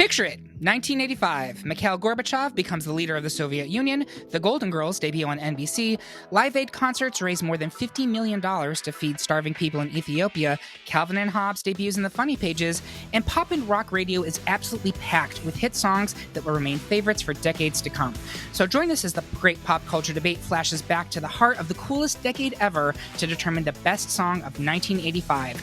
Picture it, 1985. Mikhail Gorbachev becomes the leader of the Soviet Union. The Golden Girls debut on NBC. Live Aid concerts raise more than $50 million to feed starving people in Ethiopia. Calvin and Hobbes debuts in the funny pages. And pop and rock radio is absolutely packed with hit songs that will remain favorites for decades to come. So join us as the great pop culture debate flashes back to the heart of the coolest decade ever to determine the best song of 1985.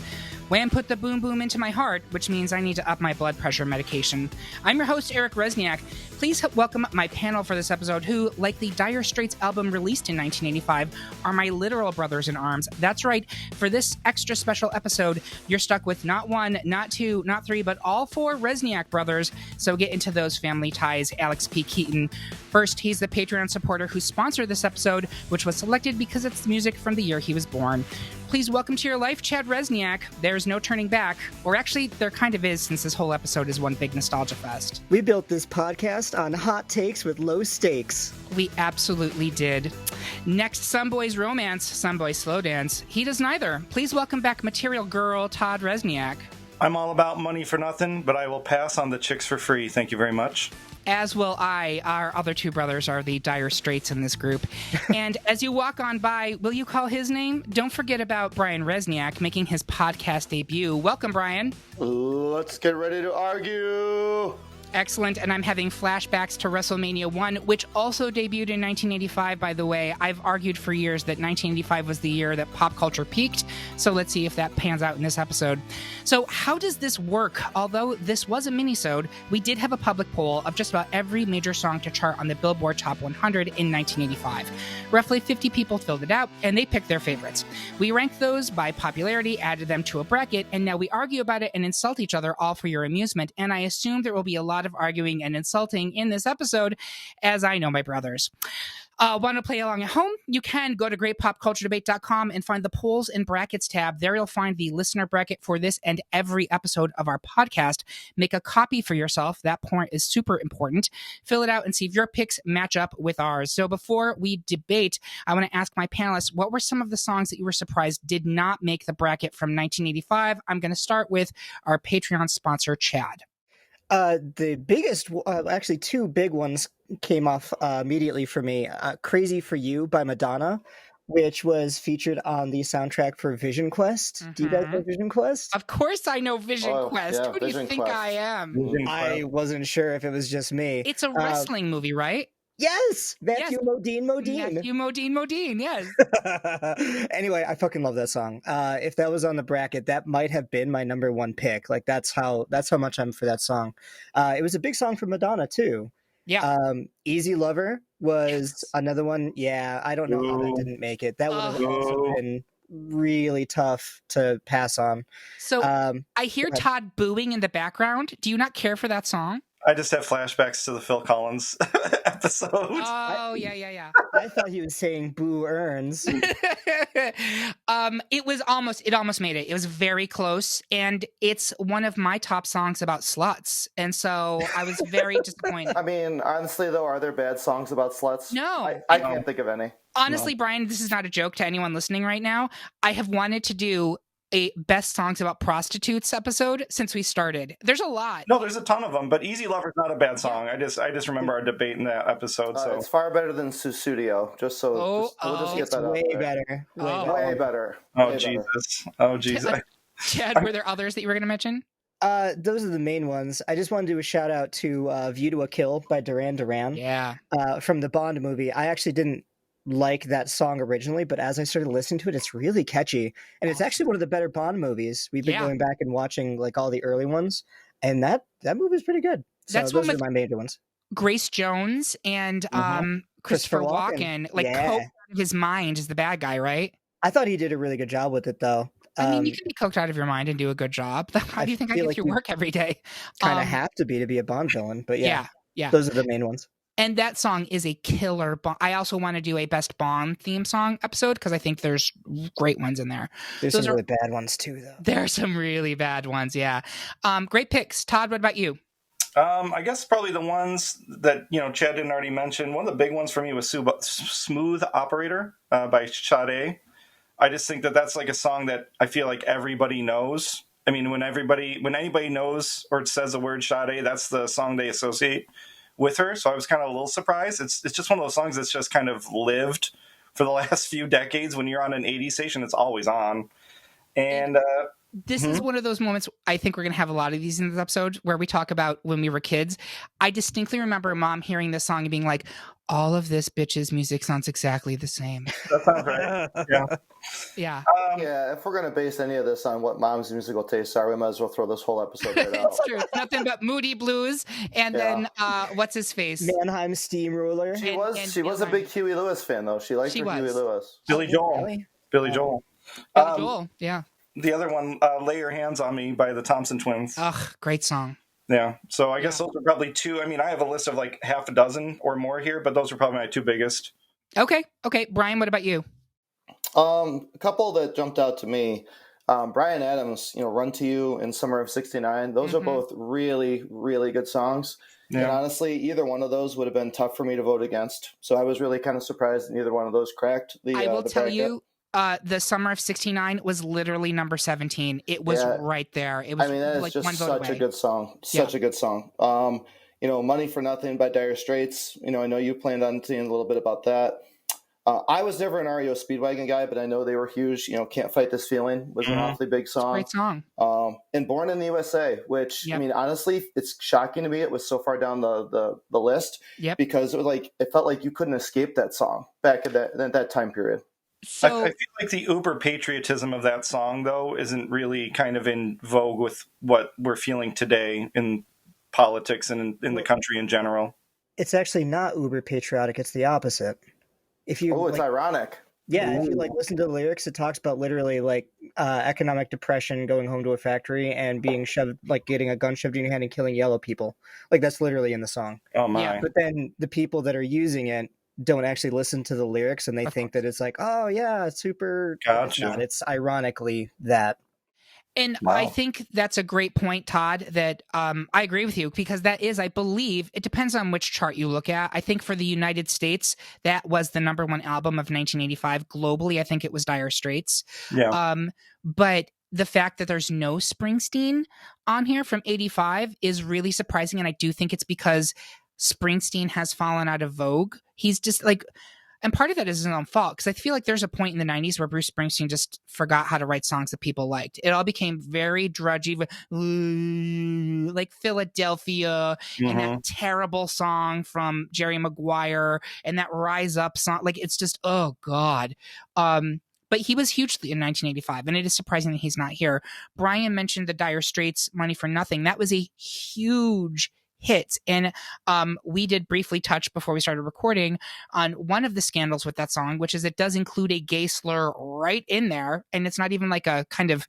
Wham put the boom boom into my heart, which means I need to up my blood pressure medication. I'm your host, Eric Resniak. Please welcome my panel for this episode who, like the Dire Straits album released in 1985, are my literal brothers in arms. That's right, for this extra special episode, you're stuck with not one, not two, not three, but all four Resniak brothers. So get into those family ties. Alex P. Keaton. First, he's the Patreon supporter who sponsored this episode, which was selected because it's the music from the year he was born. Please welcome to your life, Chad Resniak. There's no turning back. Or actually, there kind of is, since this whole episode is one big nostalgia fest. We built this podcast on hot takes with low stakes. We absolutely did. Next, Some Boys Romance, Some Boys Slow Dance. He does neither. Please welcome back Material Girl, Todd Resniak. I'm all about money for nothing, but I will pass on the chicks for free. Thank you very much. As will I. Our other two brothers are the Dire Straits in this group. And as you walk on by, will you call his name? Don't forget about Brian Resniak making his podcast debut. Welcome, Brian. Let's get ready to argue. Excellent, and I'm having flashbacks to WrestleMania 1, which also debuted in 1985, by the way. I've argued for years that 1985 was the year that pop culture peaked, so let's see if that pans out in this episode. So how does this work? Although this was a mini-sode, we did have a public poll of just about every major song to chart on the Billboard Top 100 in 1985. Roughly 50 people filled it out, and they picked their favorites. We ranked those by popularity, added them to a bracket, and now we argue about it and insult each other all for your amusement, and I assume there will be a lot of arguing and insulting in this episode, as I know my brothers. Want to play along at home? You can go to greatpopculturedebate.com and find the polls and brackets tab. There you'll find the listener bracket for this and every episode of our podcast. Make a copy for yourself. That point is super important. Fill it out and see if your picks match up with ours. So before we debate, I want to ask my panelists, what were some of the songs that you were surprised did not make the bracket from 1985? I'm going to start with our Patreon sponsor, Chad. The biggest, actually two big ones came off immediately for me. Crazy for You by Madonna, which was featured on the soundtrack for Vision Quest. Mm-hmm. Do you guys know Vision Quest? Of course I know Vision Quest. Yeah, Who do you think Quest. I am? I wasn't sure if it was just me. It's a wrestling movie, right? Yes! Matthew Modine. Matthew Modine, yes. Anyway, I fucking love that song. If that was on the bracket, that might have been my number one pick. Like, that's how much I'm for that song. It was a big song for Madonna, too. Yeah. Easy Lover was another one. Yeah, I don't know how that didn't make it. That would have also been really tough to pass on. So I hear Todd booing in the background. Do you not care for that song? I just have flashbacks to the Phil Collins episode. Oh, yeah. I thought he was saying Boo Earns. It almost made it. It was very close, and it's one of my top songs about sluts, and so I was very disappointed. I mean, honestly, though, are there bad songs about sluts? No. I can't think of any. Honestly, Brian, this is not a joke to anyone listening right now. I have wanted to do a best songs about prostitutes episode since we started. There's a lot. No, there's a ton of them, but Easy Lover's not a bad song. I just remember our debate in that episode. So it's far better than Sussudio. We'll just get that way out there. Better. Way better. Oh, Way Jesus. better. Oh, Jesus. Chad, were there others that you were going to mention? Those are the main ones. I just want to do a shout out to View to a Kill by Duran Duran. Yeah. From the Bond movie. I actually didn't like that song originally, but as I started listening to it, it's really catchy, and it's actually one of the better Bond movies. We've been going back and watching like all the early ones, and that movie is pretty good. So those are my major ones. Grace Jones and Christopher Walken. Like coked out of his mind is the bad guy, right? I thought he did a really good job with it, though. I mean, you can be coked out of your mind and do a good job. How do you think I get like through work every day? Kind of have to be a Bond villain, but yeah, yeah. Those are the main ones. And that song is a killer. I also want to do a best Bond theme song episode because I think there's great ones in there. There's some really bad ones too, though. There are some really bad ones, yeah. Great picks. Todd, what about you? I guess probably the ones that, Chad didn't already mention. One of the big ones for me was Smooth Operator by Sade. I just think that that's like a song that I feel like everybody knows. I mean, when anybody knows or says the word Sade, that's the song they associate with her. So I was kind of a little surprised. It's just one of those songs that's just kind of lived for the last few decades. When you're on an 80s station, it's always on. And this is one of those moments, I think we're going to have a lot of these in this episode, where we talk about when we were kids. I distinctly remember Mom hearing this song and being like, all of this bitch's music sounds exactly the same. That sounds right. Yeah. Yeah. Yeah, if we're going to base any of this on what Mom's musical tastes are, we might as well throw this whole episode right out. It's true. Nothing but Moody Blues. And then, what's his face? Mannheim Steamroller. She was a big Huey Lewis fan, though. She liked Huey Lewis. Billy Joel. Really? Billy Joel. Billy Joel, yeah. The other one, Lay Your Hands on Me by the Thompson Twins. Ugh, great song. Yeah. So I guess those are probably two. I mean, I have a list of like half a dozen or more here, but those are probably my two biggest. Okay. Brian, what about you? A couple that jumped out to me. Bryan Adams, Run to You and Summer of '69. Those are both really, really good songs. Yeah. And honestly, either one of those would have been tough for me to vote against. So I was really kind of surprised that neither one of those cracked the I will tell bracket. you, the Summer of '69 was literally number 17. It was right there. It was. I mean, that is like just one vote such away. a good song. Such a good song. Money for Nothing by Dire Straits. I know you planned on seeing a little bit about that. I was never an REO Speedwagon guy, but I know they were huge. Can't Fight This Feeling was an awfully big song. Great song. And Born in the USA, which, I mean, honestly, it's shocking to me it was so far down the list because it felt like you couldn't escape that song back at that time period. So, I feel like the uber patriotism of that song, though, isn't really kind of in vogue with what we're feeling today in politics and in the country in general. It's actually not uber patriotic. It's the opposite. If you it's ironic. Yeah, if you listen to the lyrics, it talks about literally economic depression, going home to a factory and being shoved, getting a gun shoved in your hand and killing yellow people. That's literally in the song. Oh my! Yeah. But then the people that are using it don't actually listen to the lyrics, and they think that it's oh yeah, it's super. Gotcha. It's ironically that. And wow. I think that's a great point, Todd, that I agree with you, because that is, I believe, it depends on which chart you look at. I think for the United States, that was the number one album of 1985. Globally, I think it was Dire Straits. Yeah. But the fact that there's no Springsteen on here from 85 is really surprising. And I do think it's because Springsteen has fallen out of vogue. He's just and part of that is his own fault, because I feel like there's a point in the 90s where Bruce Springsteen just forgot how to write songs that people liked. It all became very drudgy, like Philadelphia and that terrible song from Jerry Maguire and that Rise Up song. It's just, oh God. But he was hugely in 1985, and it is surprising that he's not here. Brian mentioned the Dire Straits' Money for Nothing. That was a huge hit. And we did briefly touch before we started recording on one of the scandals with that song, which is it does include a gay slur right in there. And it's not even like a kind of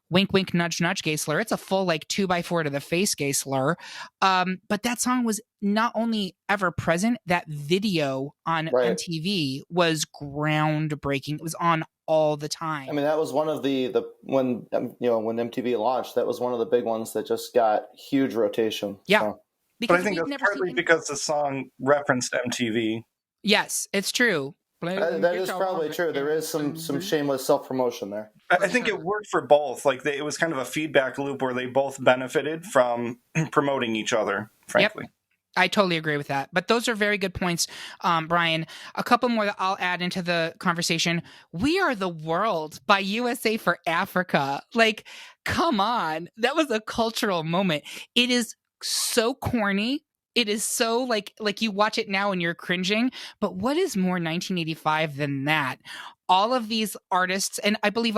wink, wink, nudge, nudge gay slur. It's a full 2x4 to the face gay slur. But that song was not only ever present, that video on MTV was groundbreaking. It was on all the time. I mean, that was one of when MTV launched, that was one of the big ones that just got huge rotation. Yeah. So. But I think that's partly because the song referenced MTV. Yes, it's true. That is probably true. There is some shameless self-promotion there. I think it worked for both. It was kind of a feedback loop where they both benefited from promoting each other, frankly. Yep. I totally agree with that. But those are very good points, Brian. A couple more that I'll add into the conversation. We Are the World by USA for Africa. Come on. That was a cultural moment. It is so corny. It is so like you watch it now and you're cringing. But what is more 1985 than that? All of these artists, and I believe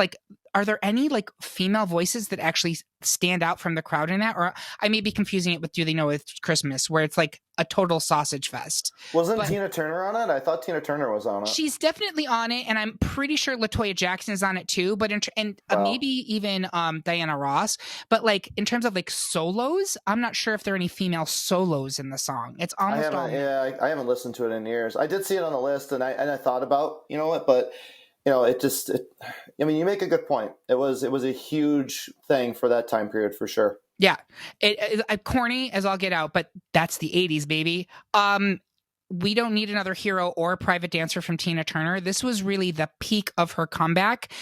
are there any female voices that actually stand out from the crowd in that? Or I may be confusing it with Do They Know It's Christmas, where it's a total sausage fest. Wasn't Tina Turner on it? I thought Tina Turner was on it. She's definitely on it, and I'm pretty sure LaToya Jackson is on it too. But maybe even Diana Ross. But in terms of solos, I'm not sure if there are any female solos in the song. It's almost all. Yeah, I haven't listened to it in years. I did see it on the list, and I thought about but. You make a good point. It was a huge thing for that time period for sure. Yeah, it corny as all get out, but that's the 80s, baby. We Don't Need Another Hero or Private Dancer from Tina Turner. This was really the peak of her comeback.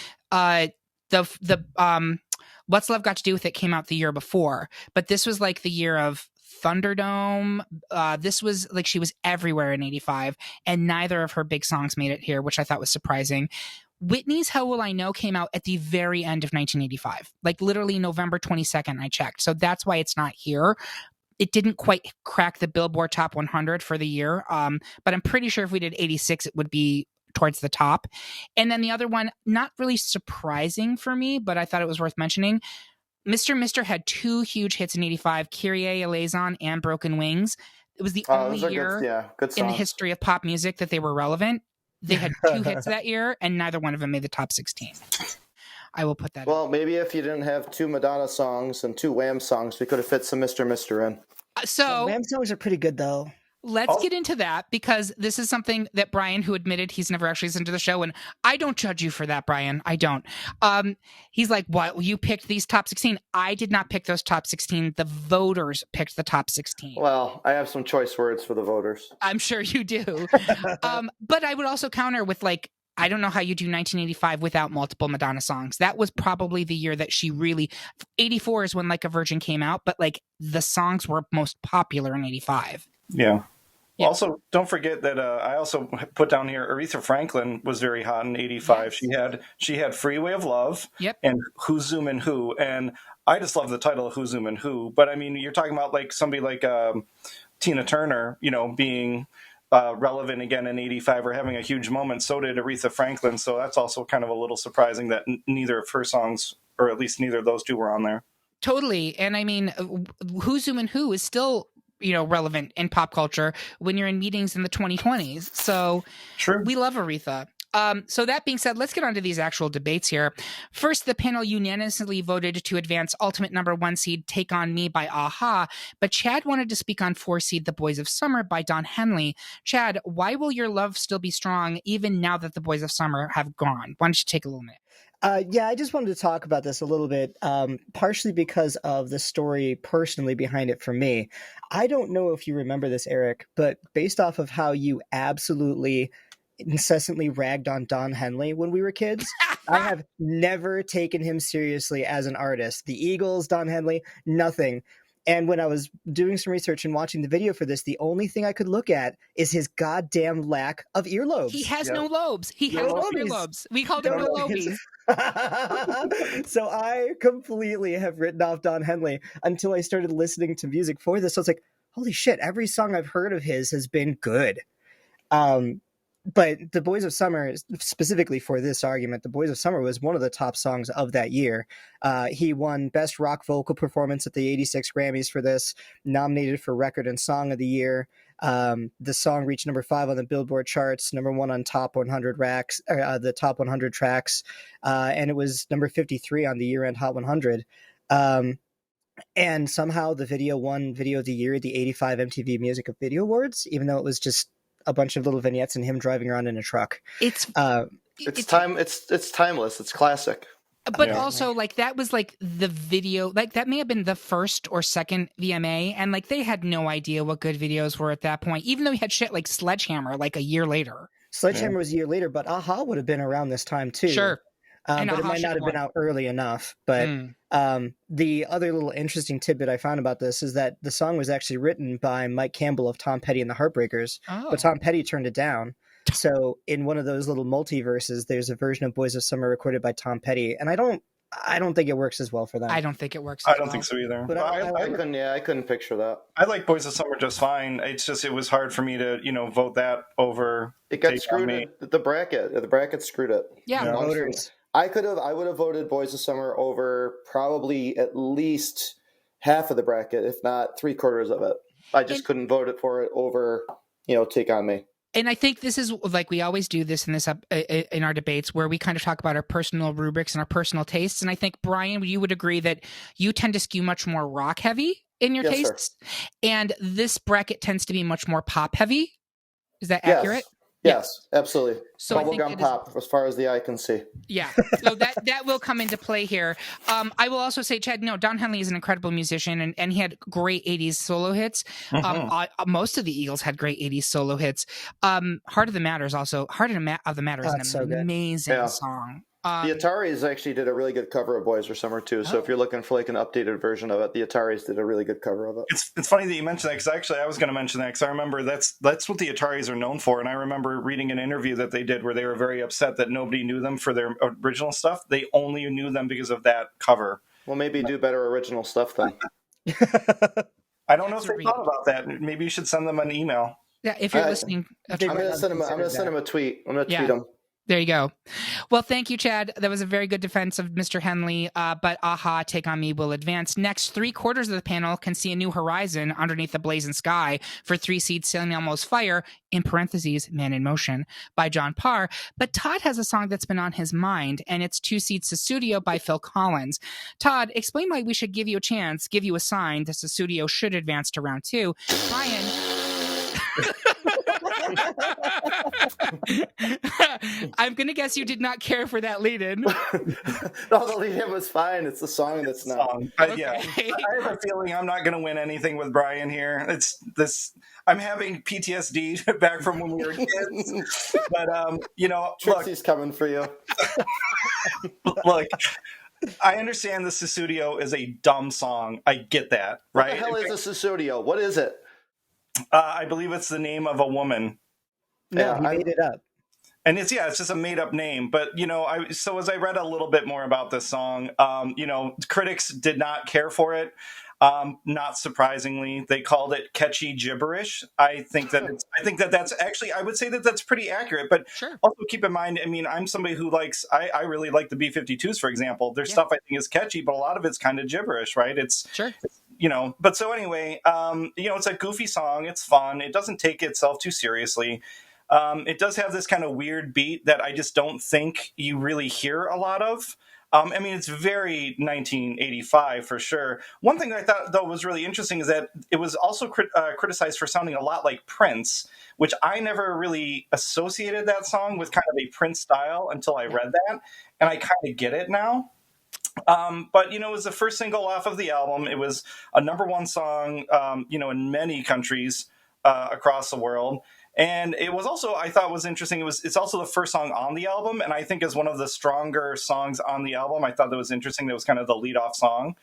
the What's Love Got to Do with It came out the year before, but this was like the year of Thunderdome. This was like she was everywhere in 85, and neither of her big songs made it here, which I thought was surprising. Whitney's How Will I Know came out at the very end of 1985, like literally November 22nd, I checked. So that's why it's not here. It didn't quite crack the Billboard Top 100 for the year, but I'm pretty sure if we did 86, it would be towards the top. And then the other one, not really surprising for me, but I thought it was worth mentioning. Mr. Mister had 2 huge hits in 85, Kyrie Eleison and Broken Wings. It was the only year in the history of pop music that they were relevant. They had 2 hits that year, and neither one of them made the top 16. I will put that Well, maybe if you didn't have 2 Madonna songs and 2 Wham songs, we could have fit some Mr. Mister in. So Wham songs are pretty good, though. Let's get into that, because this is something that Brian, who admitted he's never actually listened to the show, and I don't judge you for that, Brian. I don't. He's like, what? You picked these top 16. I did not pick those top 16. The voters picked the top 16. Well, I have some choice words for the voters. I'm sure you do. But I would also counter with, like, I don't know how you do 1985 without multiple Madonna songs. That was probably the year that she really... 84 is when Like a Virgin came out, but like the songs were most popular in 85. Yeah. Yeah. Also, don't forget that I also put down here Aretha Franklin was very hot in 85. Yes. She had Freeway of Love and Who's Zoomin' Who. And I just love the title of Who's Zoomin' Who. But I mean, you're talking about like somebody like Tina Turner, being relevant again in 85 or having a huge moment. So did Aretha Franklin. So that's also kind of a little surprising that neither of her songs, or at least neither of those 2, were on there. Totally. And I mean, Who's Zoomin' Who is still relevant in pop culture when you're in meetings in the 2020s. So we love Aretha. So that being said, let's get on to these actual debates here. First, the panel unanimously voted to advance ultimate number 1 seed Take On Me by a-ha, but Chad wanted to speak on 4 seed The Boys of Summer by Don Henley. Chad, why will your love still be strong even now that the Boys of Summer have gone? Why don't you take a little minute? Yeah, I just wanted to talk about this a little bit, partially because of the story personally behind it for me. I don't know if you remember this, Eric, but based off of how you absolutely incessantly ragged on Don Henley when we were kids, I have never taken him seriously as an artist. The Eagles, Don Henley, nothing. And when I was doing some research and watching the video for this, the only thing I could look at is his goddamn lack of earlobes. He has no lobes. He has no earlobes. We called him no lobies. So I completely have written off Don Henley until I started listening to music for this. So I was like, holy shit, every song I've heard of his has been good. But The Boys of Summer, specifically for this argument, The Boys of Summer was one of the top songs of that year. He won Best Rock Vocal Performance at the 86 Grammys for this, nominated for Record and Song of the Year. The song reached number 5 on the Billboard charts, number 1 on top 100 racks, the top 100 tracks, and it was number 53 on the year-end Hot 100. And somehow the video won Video of the Year at the 85 MTV Music Video Awards, even though it was just a bunch of little vignettes and him driving around in a truck. It's timeless. It's classic. But also, like, that was like the video, like that may have been the first or second VMA, and like they had no idea what good videos were at that point, even though we had shit like Sledgehammer like a year later. Sledgehammer was a year later, but a-ha would have been around this time too. Sure. But it might not have been out early enough. But the other little interesting tidbit I found about this is that the song was actually written by Mike Campbell of Tom Petty and the Heartbreakers, but Tom Petty turned it down. So in one of those little multiverses, there's a version of Boys of Summer recorded by Tom Petty, and I don't think it works as well for them. I don't think it works. I don't think so either. But I couldn't picture that. I like Boys of Summer just fine. It's just it was hard for me to vote that over. It got screwed in the bracket. The bracket screwed it. Yeah, voters. I would have voted Boys of Summer over probably at least half of the bracket, if not 3/4 of it. I just couldn't vote it for it over, Take On Me. And I think this is like we always do this in our debates where we kind of talk about our personal rubrics and our personal tastes. And I think, Brian, you would agree that you tend to skew much more rock heavy in your tastes. Sir. And this bracket tends to be much more pop heavy. Is that accurate? Yes, absolutely. So bubblegum pop, as far as the eye can see. Yeah, so that will come into play here. I will also say, Chad, Don Henley is an incredible musician, and he had great 80s solo hits. Most of the Eagles had great 80s solo hits. Heart of the Matter is an amazing song. The Ataris actually did a really good cover of Boys Were Summer too. So if you're looking for like an updated version of it, the Ataris did a really good cover of it. It's funny that you mentioned that, because actually I was going to mention that, because I remember that's what the Ataris are known for. And I remember reading an interview that they did where they were very upset that nobody knew them for their original stuff. They only knew them because of that cover. Well, maybe do better original stuff then. I don't know if they thought about that. Maybe you should send them an email. Yeah, if you're listening. I'm going to send them a tweet. I'm going to tweet them. There you go. Well, thank you, Chad. That was a very good defense of Mr. Henley, but a-ha, Take On Me will advance. Next, 3/4 of the panel can see a new horizon underneath the blazing sky for 3 seeds Sailing Elmo's Fire, in parentheses, Man in Motion, by John Parr. But Todd has a song that's been on his mind, and it's 2 seeds Sussudio by Phil Collins. Todd, explain why we should give you a chance, give you a sign that Sussudio should advance to round 2. Brian... I'm going to guess you did not care for that lead-in. No, the lead-in was fine. It's the song that's not. Okay. Yeah, I have a feeling I'm not going to win anything with Brian here. It's this. I'm having PTSD back from when we were kids. But, Trixie's coming for you. Look, I understand the Sussudio is a dumb song. I get that, right? What the hell is a Sussudio? What is it? I believe it's the name of a woman. No, he made it up. And it's just a made up name. But, so as I read a little bit more about this song, critics did not care for it. Not surprisingly, they called it catchy gibberish. I think that's actually, I would say that that's pretty accurate. But also keep in mind, I mean, I'm somebody who likes, I really like the B-52s, for example. Their stuff I think is catchy, but a lot of it's kind of gibberish, right? But so anyway, it's a goofy song. It's fun. It doesn't take itself too seriously. It does have this kind of weird beat that I just don't think you really hear a lot of. I mean, it's very 1985 for sure. One thing I thought, though, was really interesting is that it was also criticized for sounding a lot like Prince, which I never really associated that song with kind of a Prince style until I read that, and I kind of get it now. But, it was the first single off of the album. It was a #1 song, in many countries across the world. And it was also, I thought was interesting, it's also the first song on the album, and I think is one of the stronger songs on the album. I thought that was interesting. That was kind of the lead-off song.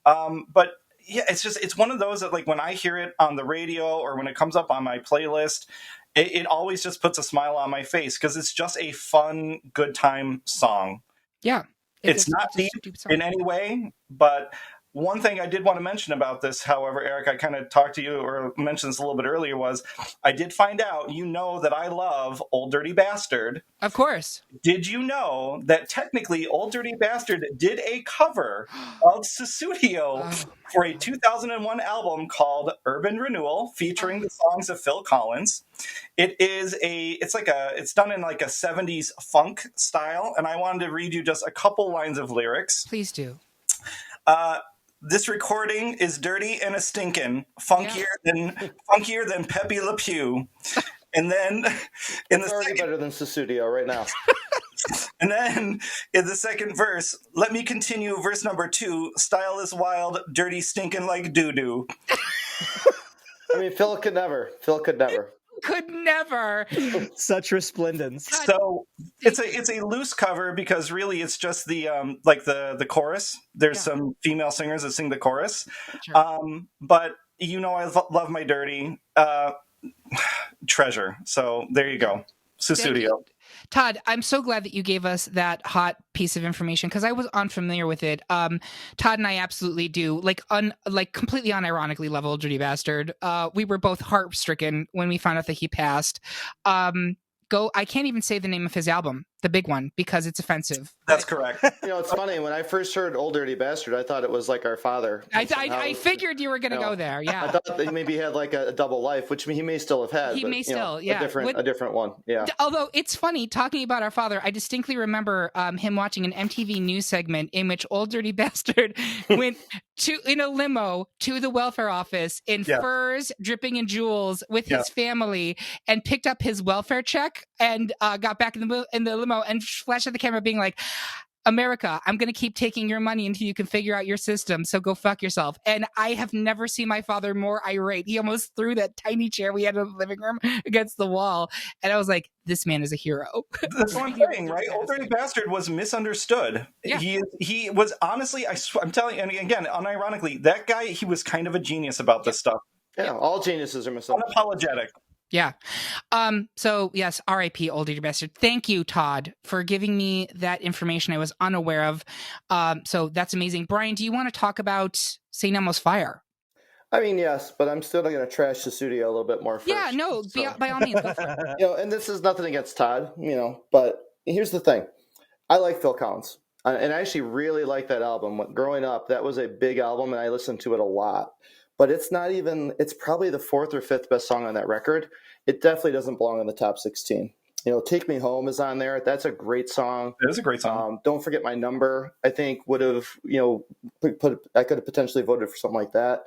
But yeah, it's one of those that, like, when I hear it on the radio or when it comes up on my playlist, it always just puts a smile on my face, because it's just a fun, good time song. Yeah. It's not deep in any way, but one thing I did want to mention about this, however, Eric, I kind of talked to you or mentioned this a little bit earlier, was I did find out, that I love Old Dirty Bastard. Of course. Did you know that technically Old Dirty Bastard did a cover of Sussudio for a 2001 album called Urban Renewal, featuring the songs of Phil Collins? It's done in like a 70s funk style, and I wanted to read you just a couple lines of lyrics. Please do. This recording is dirty and a stinkin', funkier than Pepe Le Pew. And then it's already better than Sussudio right now. And then in the second verse, let me continue verse number 2. Style is wild, dirty, stinking like doo-doo. I mean, Phil could never. Could never. Such resplendence. So it's a loose cover, because really it's just the the chorus. There's some female singers that sing the chorus. Sure. But I love my dirty treasure. So there you go. Sussudio. Todd, I'm so glad that you gave us that hot piece of information, because I was unfamiliar with it. Todd and I absolutely do, completely unironically love Old Dirty Bastard. We were both heart-stricken when we found out that he passed. I can't even say the name of his album, the big one, because it's offensive. That's correct. It's funny. When I first heard Old Dirty Bastard, I thought it was like Our Father. I figured you were going to go there. Yeah. I thought that maybe he had like a double life, which he may still have had. He may still, yeah. A different one. Yeah. Although it's funny, talking about Our Father, I distinctly remember him watching an MTV news segment in which Old Dirty Bastard went in a limo to the welfare office in furs, dripping in jewels with his family, and picked up his welfare check and got back in the limo and flashed at the camera being like, America, I'm going to keep taking your money until you can figure out your system, so go fuck yourself. And I have never seen my father more irate. He almost threw that tiny chair we had in the living room against the wall. And I was like, this man is a hero. That's what I'm saying, right? Old Dirty Bastard was misunderstood. Yeah. He was honestly, I'm telling you, and again, unironically, that guy, he was kind of a genius about this stuff. Yeah, all geniuses are misunderstood. Unapologetic. Yeah. So yes, R.I.P. Old Dirty Bastard. Thank you, Todd, for giving me that information I was unaware of. So that's amazing. Brian, do you want to talk about St. Elmo's Fire? I mean, yes, but I'm still going to trash the studio a little bit more first. Yeah, no, by all means, go for it. And this is nothing against Todd, but here's the thing. I like Phil Collins, and I actually really like that album. Growing up, that was a big album, and I listened to it a lot. But it's probably the fourth or fifth best song on that record. It definitely doesn't belong in the top 16. Take Me Home is on there. That's a great song. It is a great song. Don't Forget My Number, I think would have, I could have potentially voted for something like that.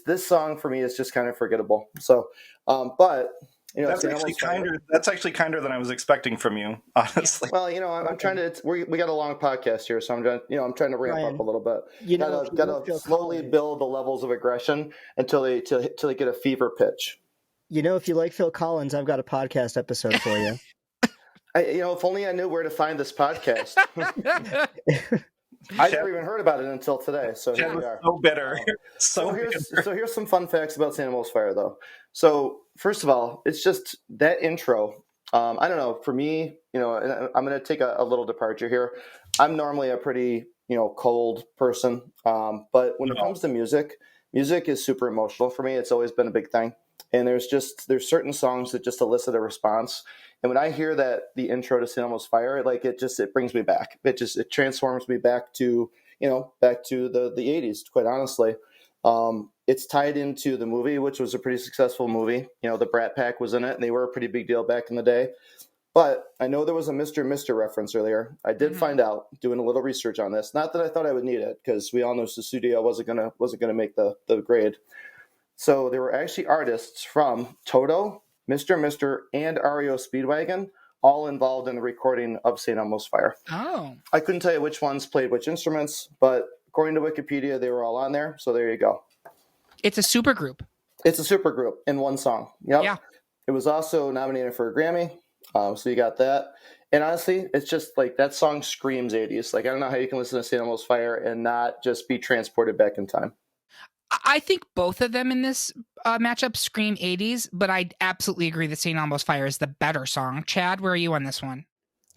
This song for me is just kind of forgettable. So, but that's actually kinder than I was expecting from you, honestly. Well, I'm trying to. We got a long podcast here, so I'm trying to ramp up a little bit. Got to slowly build the levels of aggression until they get a fever pitch. If you like Phil Collins, I've got a podcast episode for you. If only I knew where to find this podcast. I never even heard about it until today. So here we are. So bitter. So here's some fun facts about St. Elmo's Fire, though. So first of all, it's just that intro. I don't know. For me, I'm going to take a little departure here. I'm normally a pretty cold person, but when it comes to music is super emotional for me. It's always been a big thing. And there's certain songs that just elicit a response. And when I hear the intro to St. Elmo's Fire, it brings me back. It transforms me back to the 80s, quite honestly. It's tied into the movie, which was a pretty successful movie. The Brat Pack was in it, and they were a pretty big deal back in the day. But I know there was a Mr. Mister reference earlier. I did find out, doing a little research on this. Not that I thought I would need it, because we all know Sussudio wasn't gonna make the grade. So there were actually artists from Toto, Mr. Mister, and REO Speedwagon all involved in the recording of St. Elmo's Fire. Oh. I couldn't tell you which ones played which instruments, but according to Wikipedia, they were all on there. So there you go. It's a super group. It's a super group in one song. Yep. Yeah. It was also nominated for a Grammy. So you got that. And honestly, it's just that song screams 80s. I don't know how you can listen to St. Elmo's Fire and not just be transported back in time. I think both of them in this matchup scream 80s, but I absolutely agree that St. Elmo's Fire is the better song. Chad, where are you on this one?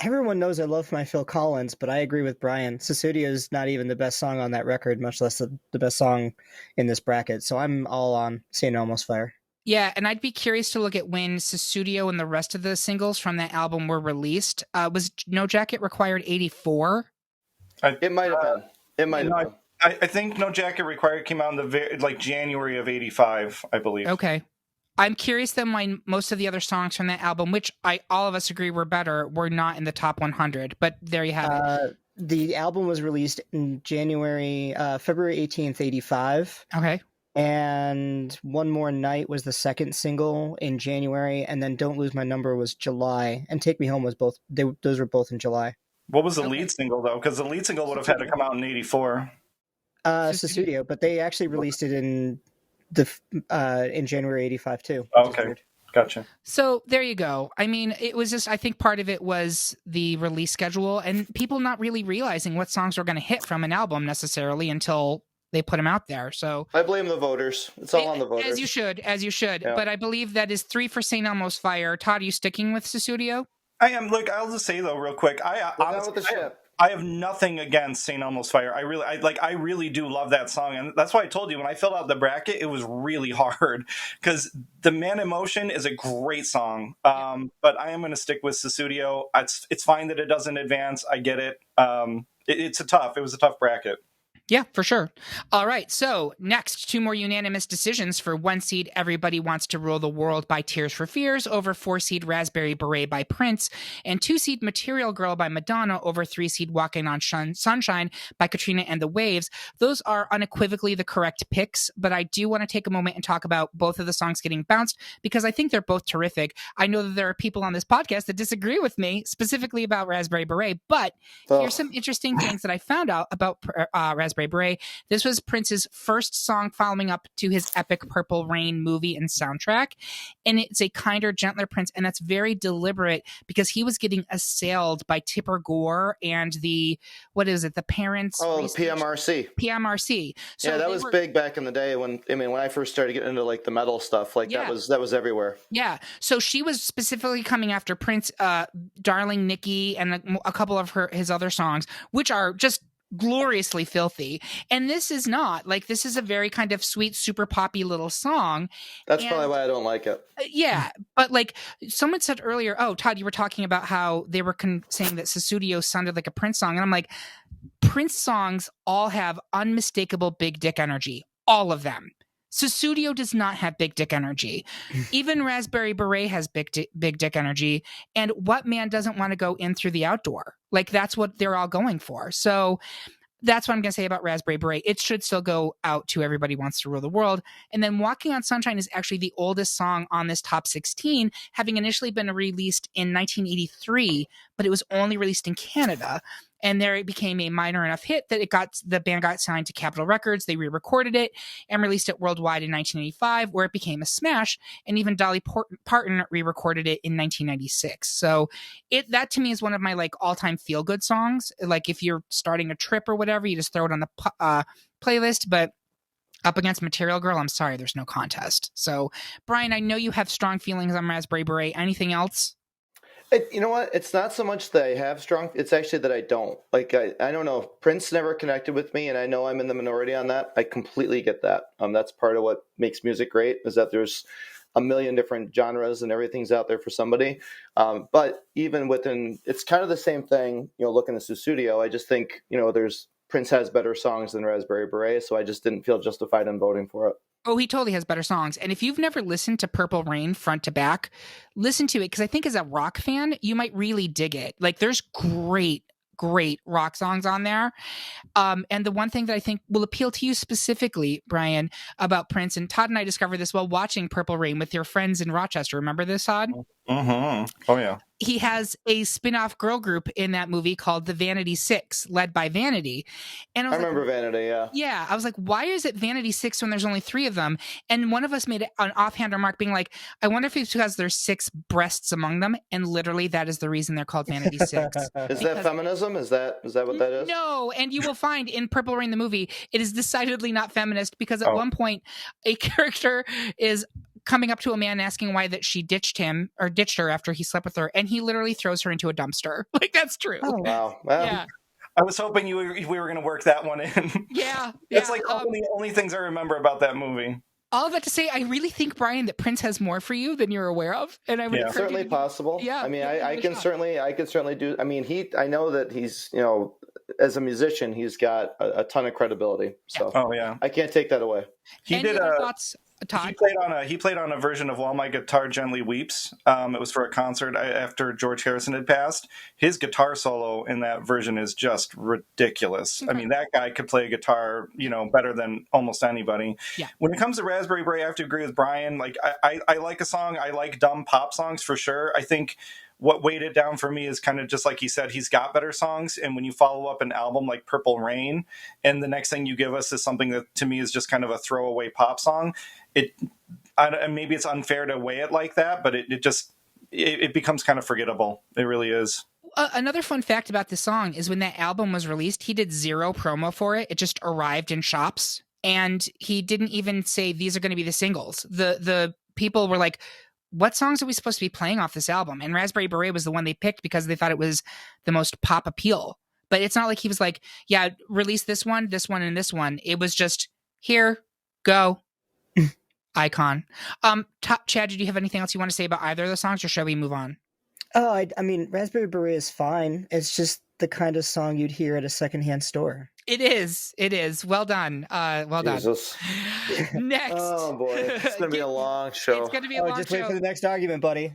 Everyone knows I love my Phil Collins, but I agree with Brian. Sussudio is not even the best song on that record, much less the best song in this bracket. So I'm all on St. Elmo's Fire. Yeah, and I'd be curious to look at when Sussudio and the rest of the singles from that album were released. Was No Jacket Required 84? It might have been. It might have been. I think No Jacket Required came out in the January of 85, I believe. Okay. I'm curious then why most of the other songs from that album, which all of us agree were better, were not in the top 100. But there you have it. The album was released in February 18th, 85. Okay. And One More Night was the second single in January, and then Don't Lose My Number was July, and Take Me Home was both. Those were both in July. What was the lead single, though? Because the lead single would have had to come out in 84. Sussudio, but they actually released it in January 85 too. Oh, okay. Gotcha. So there you go. I mean, it was just, I think part of it was the release schedule and people not really realizing what songs were going to hit from an album necessarily until they put them out there. So I blame the voters. It's all on the voters. As you should. Yeah. But I believe that is 3 for St. Elmo's Fire. Todd, are you sticking with Sussudio? I am. Look, I'll just say though, real quick. I have nothing against St. Elmo's Fire. I really do love that song, and that's why I told you when I filled out the bracket, it was really hard because The Man in Motion is a great song. But I am going to stick with Sussudio. It's fine that it doesn't advance. I get it. It was a tough bracket. Yeah, for sure. All right. So next, 2 more unanimous decisions for 1 seed Everybody Wants to Rule the World by Tears for Fears over 4 seed Raspberry Beret by Prince, and 2 seed Material Girl by Madonna over 3 seed Walking on Sunshine by Katrina and the Waves. Those are unequivocally the correct picks, but I do want to take a moment and talk about both of the songs getting bounced because I think they're both terrific. I know that there are people on this podcast that disagree with me specifically about Raspberry Beret, but here's some interesting things that I found out about Raspberry Beret. This was Prince's first song following up to his epic Purple Rain movie and soundtrack. And it's a kinder, gentler Prince. And that's very deliberate because he was getting assailed by Tipper Gore and the parents. Oh, the PMRC. PMRC. So yeah, that was big back in the day when I first started getting into like the metal stuff, like that was everywhere. Yeah. So she was specifically coming after Prince, Darling Nikki, and a couple of his other songs, which are just gloriously filthy. And this is not. Like, this is a very kind of sweet, super poppy little song. That's probably why I don't like it. Yeah. But like someone said earlier, oh, Todd, you were talking about how they were saying that Sussudio sounded like a Prince song. And I'm like, Prince songs all have unmistakable big dick energy. All of them. Sussudio does not have big dick energy. Even Raspberry Beret has big dick energy. And what man doesn't want to go in through the outdoor? Like, that's what they're all going for. So that's what I'm going to say about Raspberry Beret. It should still go out to Everybody Wants to Rule the World. And then Walking on Sunshine is actually the oldest song on this top 16, having initially been released in 1983, but it was only released in Canada. And there it became a minor enough hit that the band got signed to Capitol Records. They re-recorded it and released it worldwide in 1985, where it became a smash. And even Dolly Parton re-recorded it in 1996. So that to me is one of my like all-time feel-good songs. Like if you're starting a trip or whatever, you just throw it on the playlist. But up against Material Girl, I'm sorry, there's no contest. So Brian, I know you have strong feelings on Raspberry Beret. Anything else? You know what? It's not so much that I have strong. It's actually that I don't. Like, I don't know. Prince never connected with me, and I know I'm in the minority on that. I completely get that. That's part of what makes music great, is that there's a million different genres and everything's out there for somebody. But even within, it's kind of the same thing, looking at Sussudio. I just think, Prince has better songs than Raspberry Beret, so I just didn't feel justified in voting for it. Oh, he totally has better songs. And if you've never listened to Purple Rain front to back, listen to it, because I think as a rock fan, you might really dig it. Like, there's great rock songs on there. And the one thing that I think will appeal to you specifically, Brian, about Prince, and Todd and I discovered this while watching Purple Rain with your friends in Rochester. Remember this, Todd? Mm-hmm. Oh, yeah. He has a spin-off girl group in that movie called the Vanity Six, led by Vanity. And I remember Vanity, yeah. Yeah. I was like, why is it Vanity Six when there's only 3 of them? And one of us made an offhand remark being like, I wonder if it's because there's 6 breasts among them. And literally that is the reason they're called Vanity Six. Is that feminism? Is that what that is? No. And you will find in Purple Rain, the movie, it is decidedly not feminist, because at one point a character is coming up to a man asking why that she ditched her after he slept with her, and he literally throws her into a dumpster. Like, that's true. Oh, wow. Well, yeah. I was hoping we were going to work that one in. Yeah. It's like the only things I remember about that movie. All of that to say, I really think, Brian, that Prince has more for you than you're aware of, and I would certainly possible. Yeah, I mean, I can certainly do. I mean, I know that he's, as a musician, he's got a ton of credibility. So, I can't take that away. He did thoughts. Todd? He played on a version of While My Guitar Gently Weeps. It was for a concert after George Harrison had passed. His guitar solo in that version is just ridiculous. I mean, that guy could play a guitar, better than almost anybody. Yeah. When it comes to Raspberry Beret, I have to agree with Brian. Like, I like a song. I like dumb pop songs for sure. I think what weighed it down for me is kind of just like he said, he's got better songs. And when you follow up an album like Purple Rain, and the next thing you give us is something that to me is just kind of a throwaway pop song, maybe it's unfair to weigh it like that, but it becomes kind of forgettable. It really is. Another fun fact about this song is when that album was released, he did 0 promo for it. It just arrived in shops, and he didn't even say these are going to be the singles. The people were like, what songs are we supposed to be playing off this album? And Raspberry Beret was the one they picked because they thought it was the most pop appeal. But it's not like he was like, yeah, release this one, and this one. It was just, here, go. Icon. Chad, did you have anything else you want to say about either of the songs, or shall we move on? Oh, I mean, Raspberry Beret is fine. It's just the kind of song you'd hear at a secondhand store. It is. It is. Well done. Well Jesus. done. Next. Oh boy, it's gonna be a long show. It's gonna be a long just show. wait for the next argument, buddy.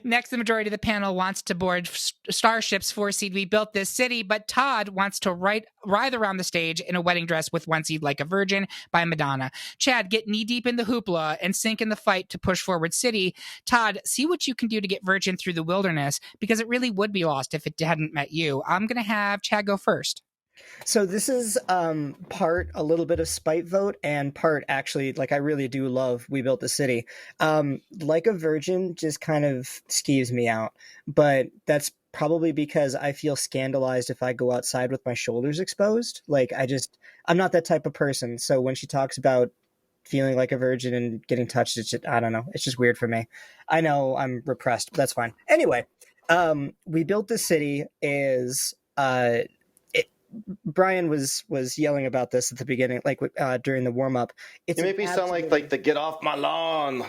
Next, the majority of the panel wants to board Starship's 4-seed We Built This City, but Todd wants to writhe around the stage in a wedding dress with 1 seed Like a Virgin by Madonna. Chad, get knee-deep in the hoopla and sink in the fight to push forward City. Todd, see what you can do to get Virgin through the wilderness, because it really would be lost if it hadn't met you. I'm going to have Chad go first. So this is part a little bit of spite vote and part actually, like, I really do love We Built the City. Like a Virgin just kind of skeeves me out, but that's probably because I feel scandalized if I go outside with my shoulders exposed. Like, I'm not that type of person. So when she talks about feeling like a virgin and getting touched, it's just, I don't know. It's just weird for me. I know I'm repressed, but that's fine. Anyway, We Built the City is... Brian was yelling about this at the beginning, like during the warm up. You make me sound like the "get off my lawn."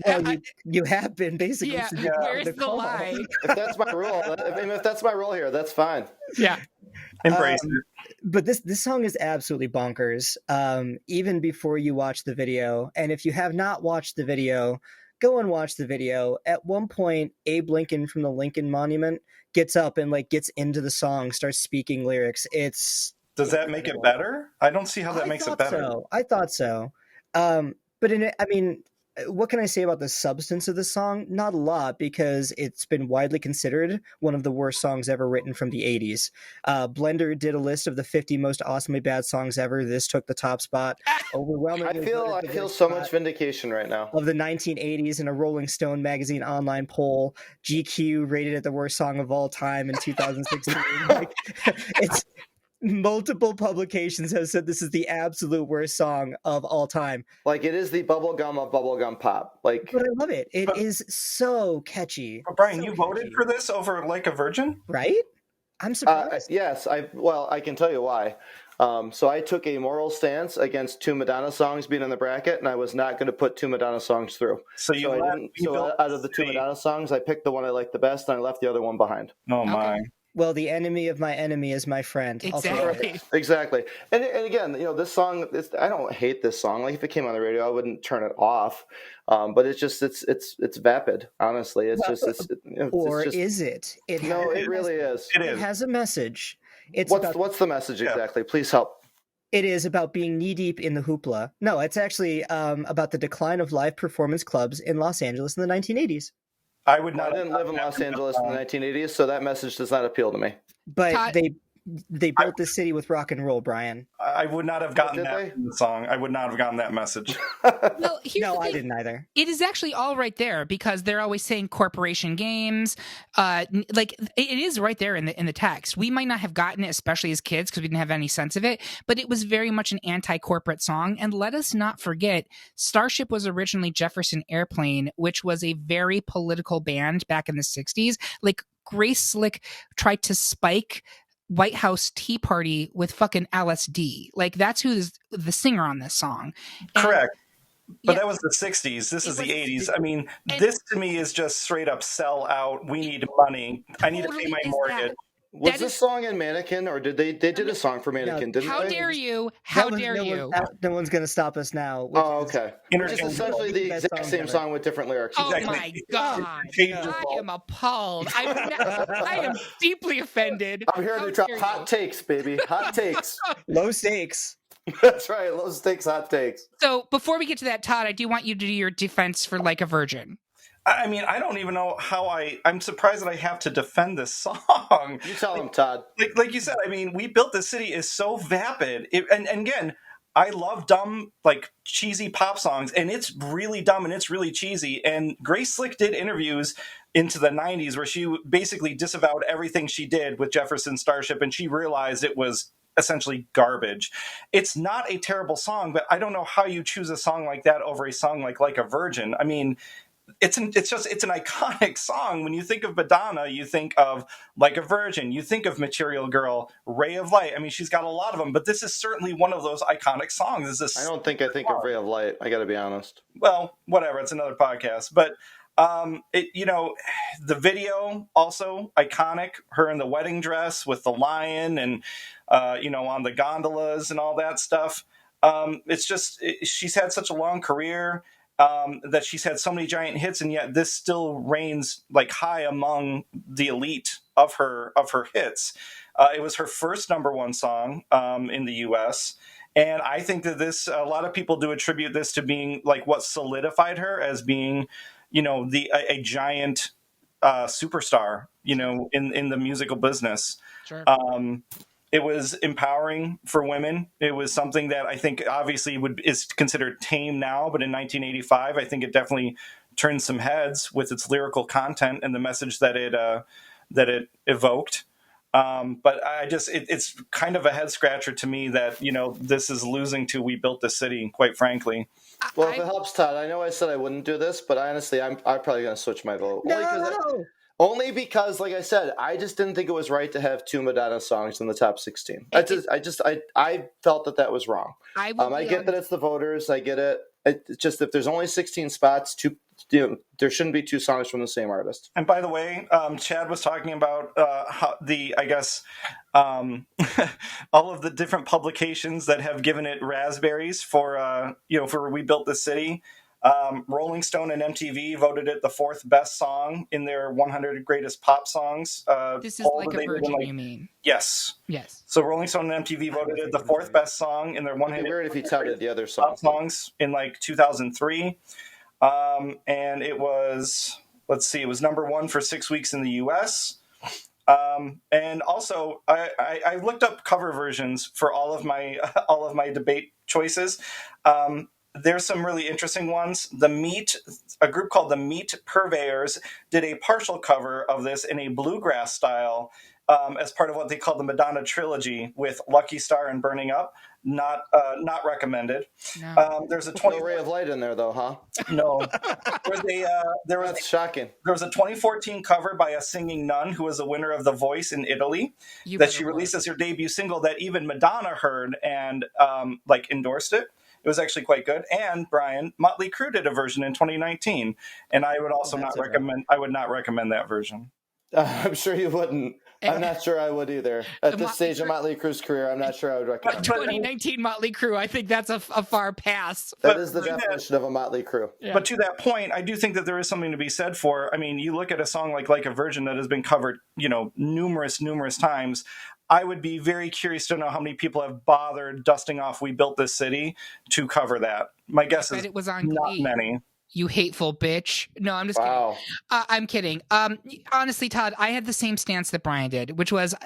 Well, you have been basically. Yeah, where's the lie? If that's my role, if that's my role here, that's fine. Yeah, embrace it. But this song is absolutely bonkers. Even before you watch the video, and if you have not watched the video, go and watch the video. At one point, Abe Lincoln from the Lincoln Monument gets up and gets into the song, starts speaking lyrics. Does that make it better? I don't see how that makes it better. I thought so. But what can I say about the substance of the song? Not a lot, because it's been widely considered one of the worst songs ever written from the 80s. Blender did a list of the 50 most awesomely bad songs ever. This took the top spot. Overwhelmingly, I feel so much vindication right now. Of the 1980s in a Rolling Stone magazine online poll. GQ rated it the worst song of all time in 2016. It's multiple publications have said this is the absolute worst song of all time. Like, it is the bubblegum of bubblegum pop. But I love it. It is so catchy. Brian, you voted for this over Like a Virgin? Right? I'm surprised. Yes. I can tell you why. So I took a moral stance against 2 Madonna songs being in the bracket, and I was not going to put 2 Madonna songs through. So out of the 2 Madonna songs, I picked the one I liked the best, and I left the other one behind. Oh, my. Okay. Well, the enemy of my enemy is my friend. Exactly. And again, this song, I don't hate this song. Like, if it came on the radio, I wouldn't turn it off. But it's just, it's vapid, honestly. Is it? It really is. It has a message. What's the message exactly? Please help. It is about being knee-deep in the hoopla. No, it's actually about the decline of live performance clubs in Los Angeles in the 1980s. I didn't live in Los Angeles in the 1980s, so that message does not appeal to me. But they built this city with rock and roll, Brian. I would not have gotten that in the song. I would not have gotten that message. Well, I didn't either. It is actually all right there, because they're always saying corporation games. It is right there in the text. We might not have gotten it, especially as kids, because we didn't have any sense of it, but it was very much an anti-corporate song. And let us not forget, Starship was originally Jefferson Airplane, which was a very political band back in the 60s. Like, Grace Slick tried to spike White House Tea Party with fucking LSD. Like, that's who's the singer on this song. Correct. But that was the 60s. This is the 80s. I mean, this to me is just straight up sell out. We need money. I need to pay my mortgage. Was this song in Mannequin, or did they did a song for Mannequin? Didn't they? How dare you? How dare you? No one's going to stop us now. Okay. Which is essentially the exact same song with different lyrics. Oh my God. I am appalled. I am deeply offended. I'm here to drop hot takes, baby. Hot takes. Low stakes. That's right. Low stakes, hot takes. So before we get to that, Todd, I do want you to do your defense for Like a Virgin. I mean, I don't even know how I'm surprised that I have to defend this song. You tell him, Todd. Like you said, I mean, We Built This City is so vapid. And again, I love dumb, cheesy pop songs, and it's really dumb and it's really cheesy. And Grace Slick did interviews into the 90s where she basically disavowed everything she did with Jefferson Starship, and she realized it was essentially garbage. It's not a terrible song, but I don't know how you choose a song like that over a song like a Virgin. I mean, it's an iconic song. When you think of Madonna, you think of Like a Virgin, you think of Material Girl, Ray of Light. I mean, she's got a lot of them, but this is certainly one of those iconic songs. I don't think I think of Ray of Light. I got to be honest. Well, whatever. It's another podcast. But The video also iconic. Her in the wedding dress with the lion, and on the gondolas and all that stuff. She's had such a long career. That she's had so many giant hits, and yet this still reigns like high among the elite of her hits. It was her first number one song in the U.S., and I think that a lot of people do attribute this to being like what solidified her as being, a giant superstar, in the musical business. Sure. It was empowering for women. It was something that I think obviously is considered tame now, but in 1985, I think it definitely turned some heads with its lyrical content and the message that it evoked. But it's kind of a head scratcher to me that, this is losing to We Built This City, quite frankly. Well, if it helps, Todd, I know I said I wouldn't do this, but honestly, I'm probably going to switch my vote. Only because, like I said, I just didn't think it was right to have 2 Madonna songs in the top 16. I felt that was wrong. I get that it's the voters. I get it. It's just if there's only 16 spots, there shouldn't be 2 songs from the same artist. And by the way, Chad was talking about all of the different publications that have given it raspberries for We Built This City. Rolling Stone and MTV voted it the 4th best song in their 100 greatest pop songs. This is Like a Virgin, you mean? Yes. Yes. So Rolling Stone and MTV voted it the 4th best song in their 100. It'd be weird if he touted the other songs in 2003. And it was, it was number 1 for 6 weeks in the U.S. And also, I looked up cover versions for all of my debate choices. There's some really interesting ones. A group called the Meat Purveyors did a partial cover of this in a bluegrass style as part of what they call the Madonna trilogy with Lucky Star and Burning Up. Not recommended. No. There's a no ray of light in there though, huh? No. That's shocking. There was a 2014 cover by a singing nun who was a winner of The Voice in Italy that she released as her debut single that even Madonna heard and endorsed it. It was actually quite good. And Brian, Motley Crue did a version in 2019, and I would also not recommend. I would not recommend that version. I'm sure you wouldn't. I'm not sure I would either. At this stage of Motley Crue's career, I'm not sure I would recommend 2019 Motley Crue. I think that's a far pass. That is the definition of a Motley Crue. Yeah. But to that point, I do think that there is something to be said for, you look at a song like a Virgin that has been covered, numerous times. I would be very curious to know how many people have bothered dusting off We Built This City to cover that. My guess is it was on not Glee. Many. You hateful bitch. No, I'm just kidding. I'm kidding. Honestly, Todd, I had the same stance that Brian did, which was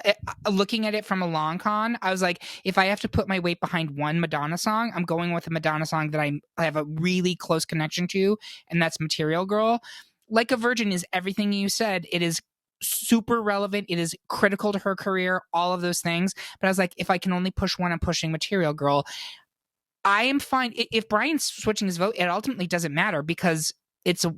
looking at it from a long con. I was like, if I have to put my weight behind one Madonna song, I'm going with a Madonna song that I have a really close connection to, and that's Material Girl. Like a Virgin is everything you said. It is super relevant. It is critical to her career, all of those things. But I was like, if I can only push one, I'm pushing Material Girl. I am fine. If Brian's switching his vote, it ultimately doesn't matter because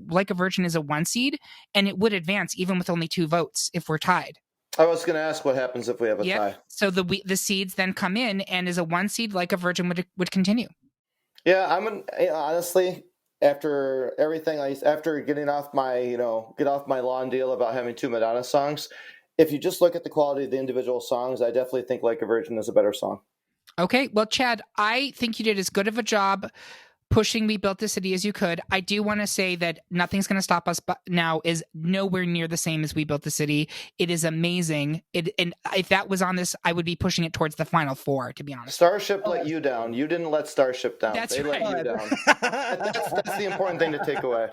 Like a Virgin is a 1 seed and it would advance even with only 2 votes if we're tied. I was going to ask what happens if we have a tie. So the seeds then come in, and as a 1 seed, Like a Virgin would continue. Yeah, honestly, after everything, after getting off my lawn deal about having 2 Madonna songs, if you just look at the quality of the individual songs, I definitely think Like a Virgin is a better song. Okay, well, Chad, I think you did as good of a job pushing We Built This City as you could. I do want to say that Nothing's Gonna Stop Us Now is nowhere near the same as We Built the City. It is amazing. And if that was on this, I would be pushing it towards the final 4, to be honest. Starship let you down. You didn't let Starship down. That's they right. let you down. That's the important thing to take away.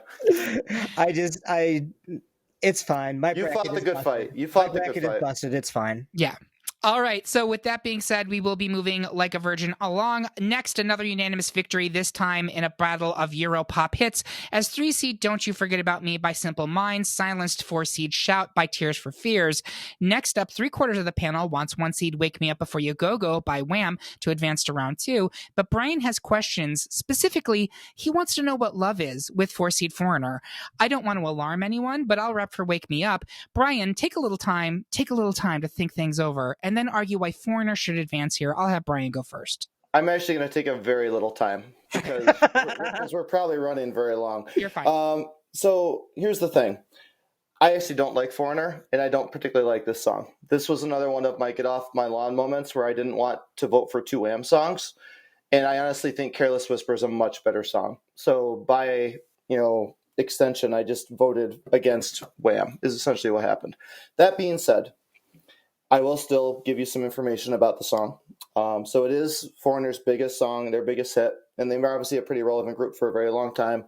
It's fine. You fought the good fight. You fought the good fight. My bracket is busted. It's fine. Yeah. All right, so with that being said, we will be moving Like a Virgin along. Next, another unanimous victory, this time in a battle of Euro pop hits, as 3 seed Don't You Forget About Me by Simple Minds silenced 4 seed Shout by Tears for Fears. Next up, 3/4 of the panel wants 1 seed Wake Me Up Before You Go Go by Wham to advance to round 2, but Brian has questions. Specifically, he wants to know what love is with 4 seed Foreigner. I don't want to alarm anyone, but I'll rep for Wake Me Up. Brian, take a little time to think things over, and then argue why Foreigner should advance here. I'll have Brian go first. I'm actually going to take a very little time because we're probably running very long. You're fine. So here's the thing. I actually don't like Foreigner, and I don't particularly like this song. This was another one of my get off my lawn moments where I didn't want to vote for two Wham songs. And I honestly think Careless Whisper is a much better song. So by, extension, I just voted against Wham, is essentially what happened. That being said, I will still give you some information about the song. So it is Foreigner's biggest song, their biggest hit, and they were obviously a pretty relevant group for a very long time.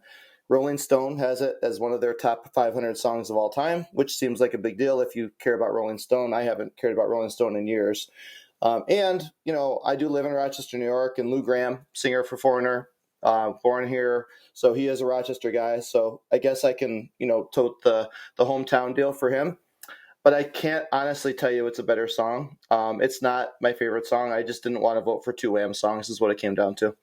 Rolling Stone has it as one of their top 500 songs of all time, which seems like a big deal if you care about Rolling Stone. I haven't cared about Rolling Stone in years. And I do live in Rochester, New York, and Lou Gramm, singer for Foreigner, born here. So he is a Rochester guy. So I guess I can, tote the hometown deal for him. But I can't honestly tell you it's a better song. It's not my favorite song. I just didn't want to vote for two Wham songs is what it came down to.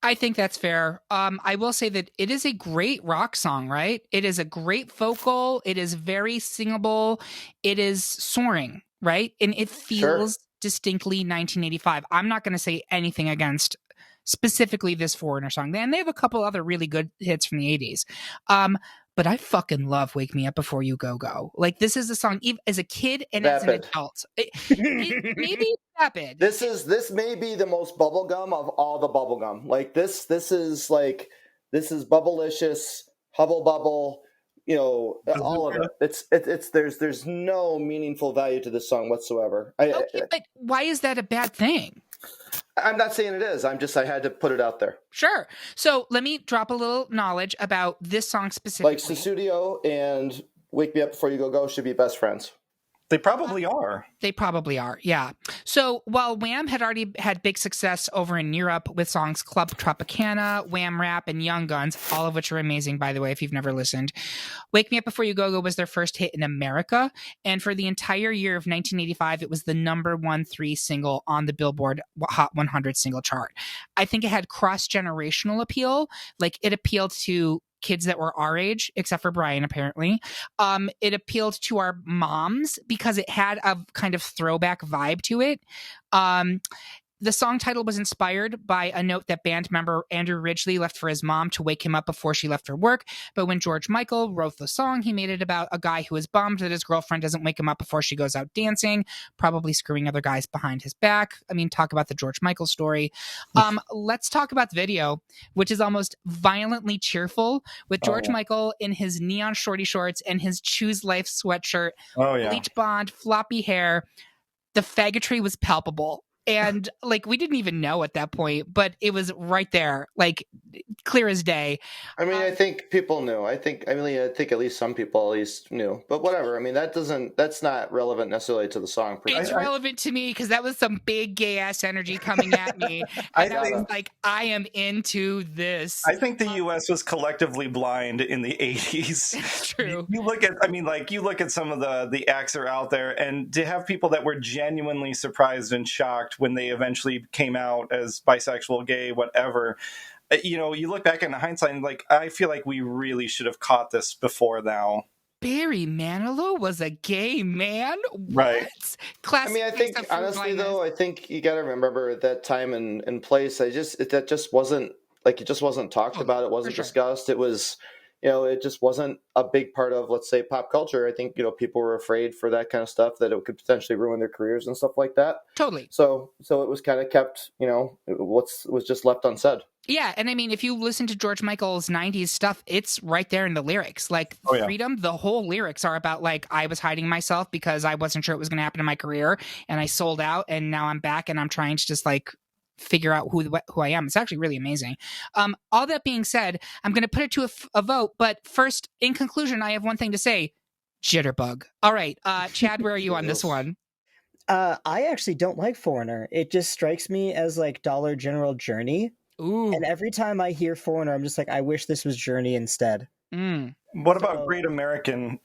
I think that's fair. I will say that it is a great rock song, right? It is a great vocal. It is very singable. It is soaring, right? And it feels distinctly 1985. I'm not going to say anything against specifically this Foreigner song. And they have a couple other really good hits from the 80s. But I fucking love Wake Me Up Before You Go Go. Like, this is a song, even as a kid and as an adult. It maybe vapid. This may be the most bubblegum of all the bubblegum. Like, this is Bubblicious, Hubble Bubble, all of it. There's no meaningful value to this song whatsoever. But why is that a bad thing? I'm not saying it is. I had to put it out there. Sure. So let me drop a little knowledge about this song specifically. Like Sussudio and Wake Me Up Before You Go Go should be best friends. They probably are. They probably are, yeah. So while Wham had already had big success over in Europe with songs Club Tropicana, Wham Rap, and Young Guns, all of which are amazing, by the way, if you've never listened, Wake Me Up Before You Go Go was their first hit in America. And for the entire year of 1985, it was the number 1 single on the Billboard Hot 100 single chart. I think it had cross-generational appeal. Like, it appealed to kids that were our age, except for Brian, apparently. It appealed to our moms because it had a kind of throwback vibe to it. The song title was inspired by a note that band member Andrew Ridgeley left for his mom to wake him up before she left for work. But when George Michael wrote the song, he made it about a guy who is bummed that his girlfriend doesn't wake him up before she goes out dancing, probably screwing other guys behind his back. I mean, talk about the George Michael story. Let's talk about the video, which is almost violently cheerful with George Michael in his neon shorty shorts and his Choose Life sweatshirt, bleach blonde, floppy hair. The faggotry was palpable. And like, we didn't even know at that point, but it was right there, like clear as day. I mean, I think people knew. I think at least some people at least knew. But whatever. I mean, that's not relevant necessarily to the song. It's relevant to me because that was some big gay ass energy coming at me. And I was like, I am into this. I think the U.S. was collectively blind in the 80s. It's true. You look at some of the acts that are out there, and to have people that were genuinely surprised and shocked when they eventually came out as bisexual, gay, whatever, you look back in hindsight and like, I feel like we really should have caught this before now. Barry Manilow was a gay man? What? Right. Classic. I mean, I think honestly though, I think you got to remember at that time and place, that just wasn't like, it just wasn't talked about. It wasn't discussed. It was, it just wasn't a big part of, let's say, pop culture. I think, people were afraid for that kind of stuff, that it could potentially ruin their careers and stuff like that. Totally. So it was kind of kept, was just left unsaid. Yeah, and I mean, if you listen to George Michael's 90s stuff, it's right there in the lyrics. Like, Freedom, the whole lyrics are about, like, I was hiding myself because I wasn't sure it was going to happen in my career, and I sold out, and now I'm back, and I'm trying to just, like, figure out who I am. It's actually really amazing. All that being said, I'm going to put it to a vote, but first, in conclusion, I have one thing to say. Jitterbug. All right, Chad, where are you on this one? I actually don't like Foreigner. It just strikes me as, like, Dollar General Journey. Ooh. And every time I hear Foreigner, I'm just like, I wish this was Journey instead. What about Great American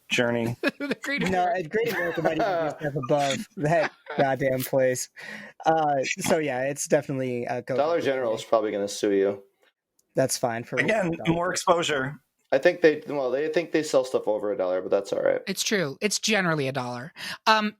Journey? Great American might even be step above that goddamn place. So yeah, it's definitely Dollar General is probably going to sue you. That's fine for more exposure. I think they sell stuff over $1, but that's all right. It's true. It's generally $1.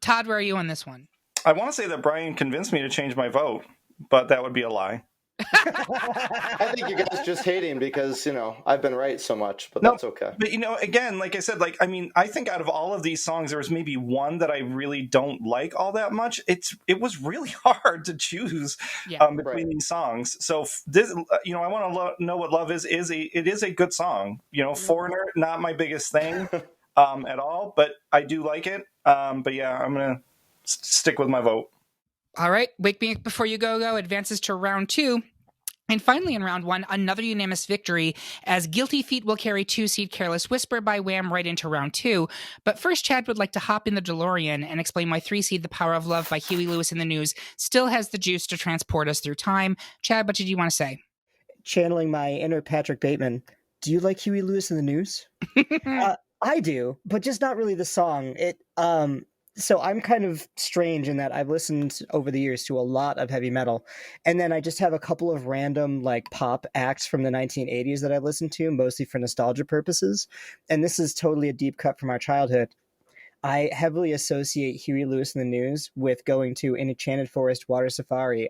Todd, where are you on this one? I want to say that Brian convinced me to change my vote, but that would be a lie. I think you guys just hating because, I've been right so much, but that's okay. But, again, like I said, I think out of all of these songs, there was maybe one that I really don't like all that much. It was really hard to choose between these songs. So this, I want to know what Love is. It is a good song. Foreigner, not my biggest thing at all, but I do like it. But yeah, I'm going to stick with my vote. All right. Wake Me Up Before You Go advances to round 2. And finally, in round 1, another unanimous victory, as Guilty Feet will carry 2-seed Careless Whisper by Wham right into round 2. But first, Chad would like to hop in the DeLorean and explain why 3-seed The Power of Love by Huey Lewis and the News still has the juice to transport us through time. Chad, what did you want to say? Channeling my inner Patrick Bateman, do you like Huey Lewis and the News? I do, but just not really the song. So I'm kind of strange in that I've listened over the years to a lot of heavy metal, and then I just have a couple of random like pop acts from the 1980s that I listen to, mostly for nostalgia purposes. And this is totally a deep cut from our childhood. I heavily associate Huey Lewis and the News with going to an Enchanted Forest water safari,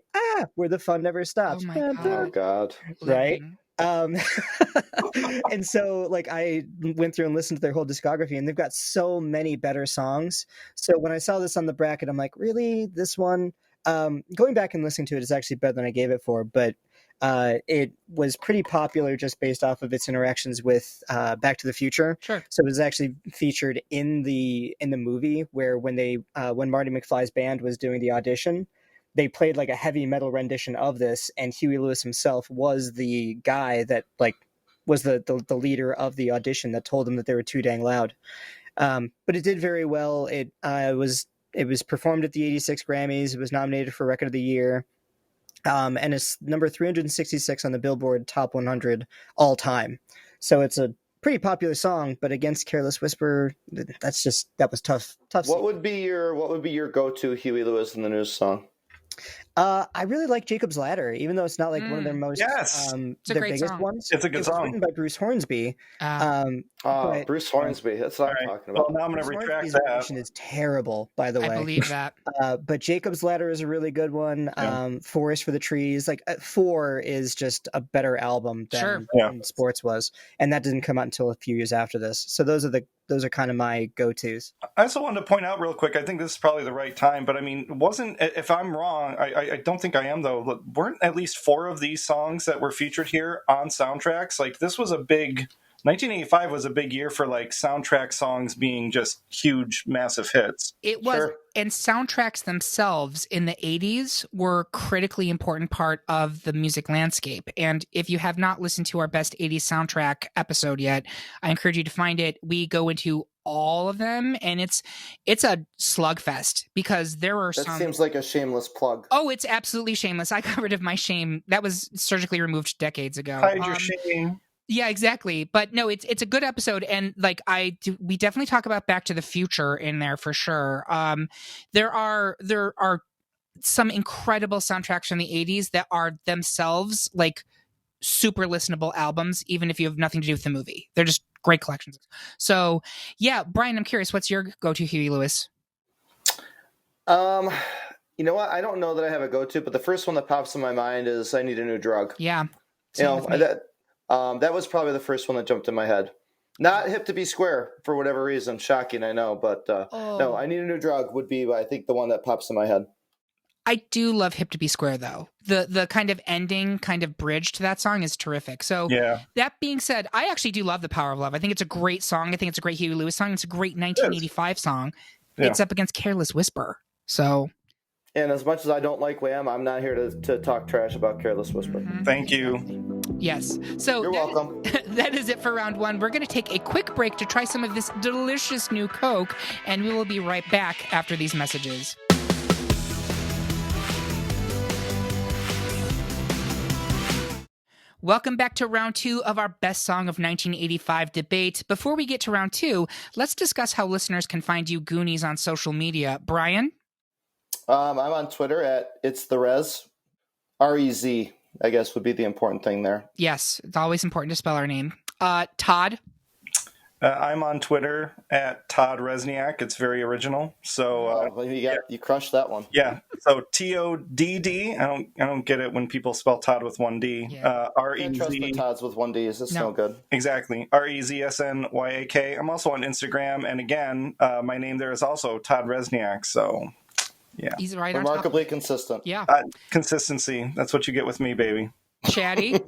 where the fun never stops. Oh God. Right? And so like I went through and listened to their whole discography, and they've got so many better songs. So when I saw this on the bracket, I'm like, really, this one? Going back and listening to it is actually better than I gave it for, but it was pretty popular just based off of its interactions with Back to the Future. Sure. So it was actually featured in the movie where when Marty McFly's band was doing the audition, they played like a heavy metal rendition of this, and Huey Lewis himself was the guy that like was the leader of the audition that told them that they were too dang loud. But it did very well. It was performed at the 86 Grammys. It was nominated for Record of the Year. And it's number 366 on the Billboard Top 100 all time. So it's a pretty popular song, but against Careless Whisper, that was tough. What would be your go-to Huey Lewis and the News song? I really like Jacob's Ladder, even though it's not like one of their most their biggest song. ones. It's a good song. Written by Bruce Hornsby. Bruce Hornsby. That's what I'm talking about. Well, now I'm going to retract that. Version is terrible, by the way. I believe that. But Jacob's Ladder is a really good one. Forest for the Trees. Like 4 is just a better album than Sports was, and that didn't come out until a few years after this. So those are kind of my go-tos. I also wanted to point out real quick, I think this is probably the right time, but I mean, if I'm wrong, I don't think I am though, weren't at least 4 of these songs that were featured here on soundtracks? Like this was 1985 was a big year for like soundtrack songs being just huge, massive hits. It was, and soundtracks themselves in the 80s were a critically important part of the music landscape. And if you have not listened to our best 80s soundtrack episode yet, I encourage you to find it. We go into all of them, and it's a slugfest because there are some... That seems like a shameless plug. Oh, it's absolutely shameless. I got rid of my shame. That was surgically removed decades ago. Hide your shame. Yeah, exactly. But no, it's a good episode, and like we definitely talk about Back to the Future in there for sure. There are some incredible soundtracks from the 80s that are themselves like super listenable albums, even if you have nothing to do with the movie. They're just great collections. So yeah, Brian, I'm curious, what's your go-to Huey Lewis? You know what? I don't know that I have a go-to, but the first one that pops in my mind is I Need a New Drug. Yeah. That was probably the first one that jumped in my head. Not Hip to Be Square for whatever reason. Shocking, I know, but no, I Need a New Drug would be, I think, the one that pops in my head. I do love Hip to Be Square, though. The kind of ending, kind of bridge to that song is terrific. So that being said, I actually do love The Power of Love. I think it's a great song. I think it's a great Huey Lewis song. It's a great 1985 song. Yeah. It's up against Careless Whisper. So... And as much as I don't like Wham, I'm not here to talk trash about Careless Whisper. Mm-hmm. Thank you. Yes. So you're welcome. That is it for round 1. We're going to take a quick break to try some of this delicious new Coke, and we will be right back after these messages. Welcome back to round 2 of our Best Song of 1985 debate. Before we get to round 2, let's discuss how listeners can find you Goonies on social media. Brian? I'm on Twitter at It's the Rez. R-E-Z, I guess, would be the important thing there. Yes, it's always important to spell our name. Todd? I'm on Twitter at Todd Resniak. It's very original. So you crushed that one. Yeah. So TODD. I don't get it when people spell Todd with one D. Yeah. Can't trust the Todds with one D. Is this no good? Exactly. REZSNYAK. I'm also on Instagram, and again, my name there is also Todd Resniak. So yeah, he's right. Remarkably consistent. Yeah. Consistency. That's what you get with me, baby. Chatty.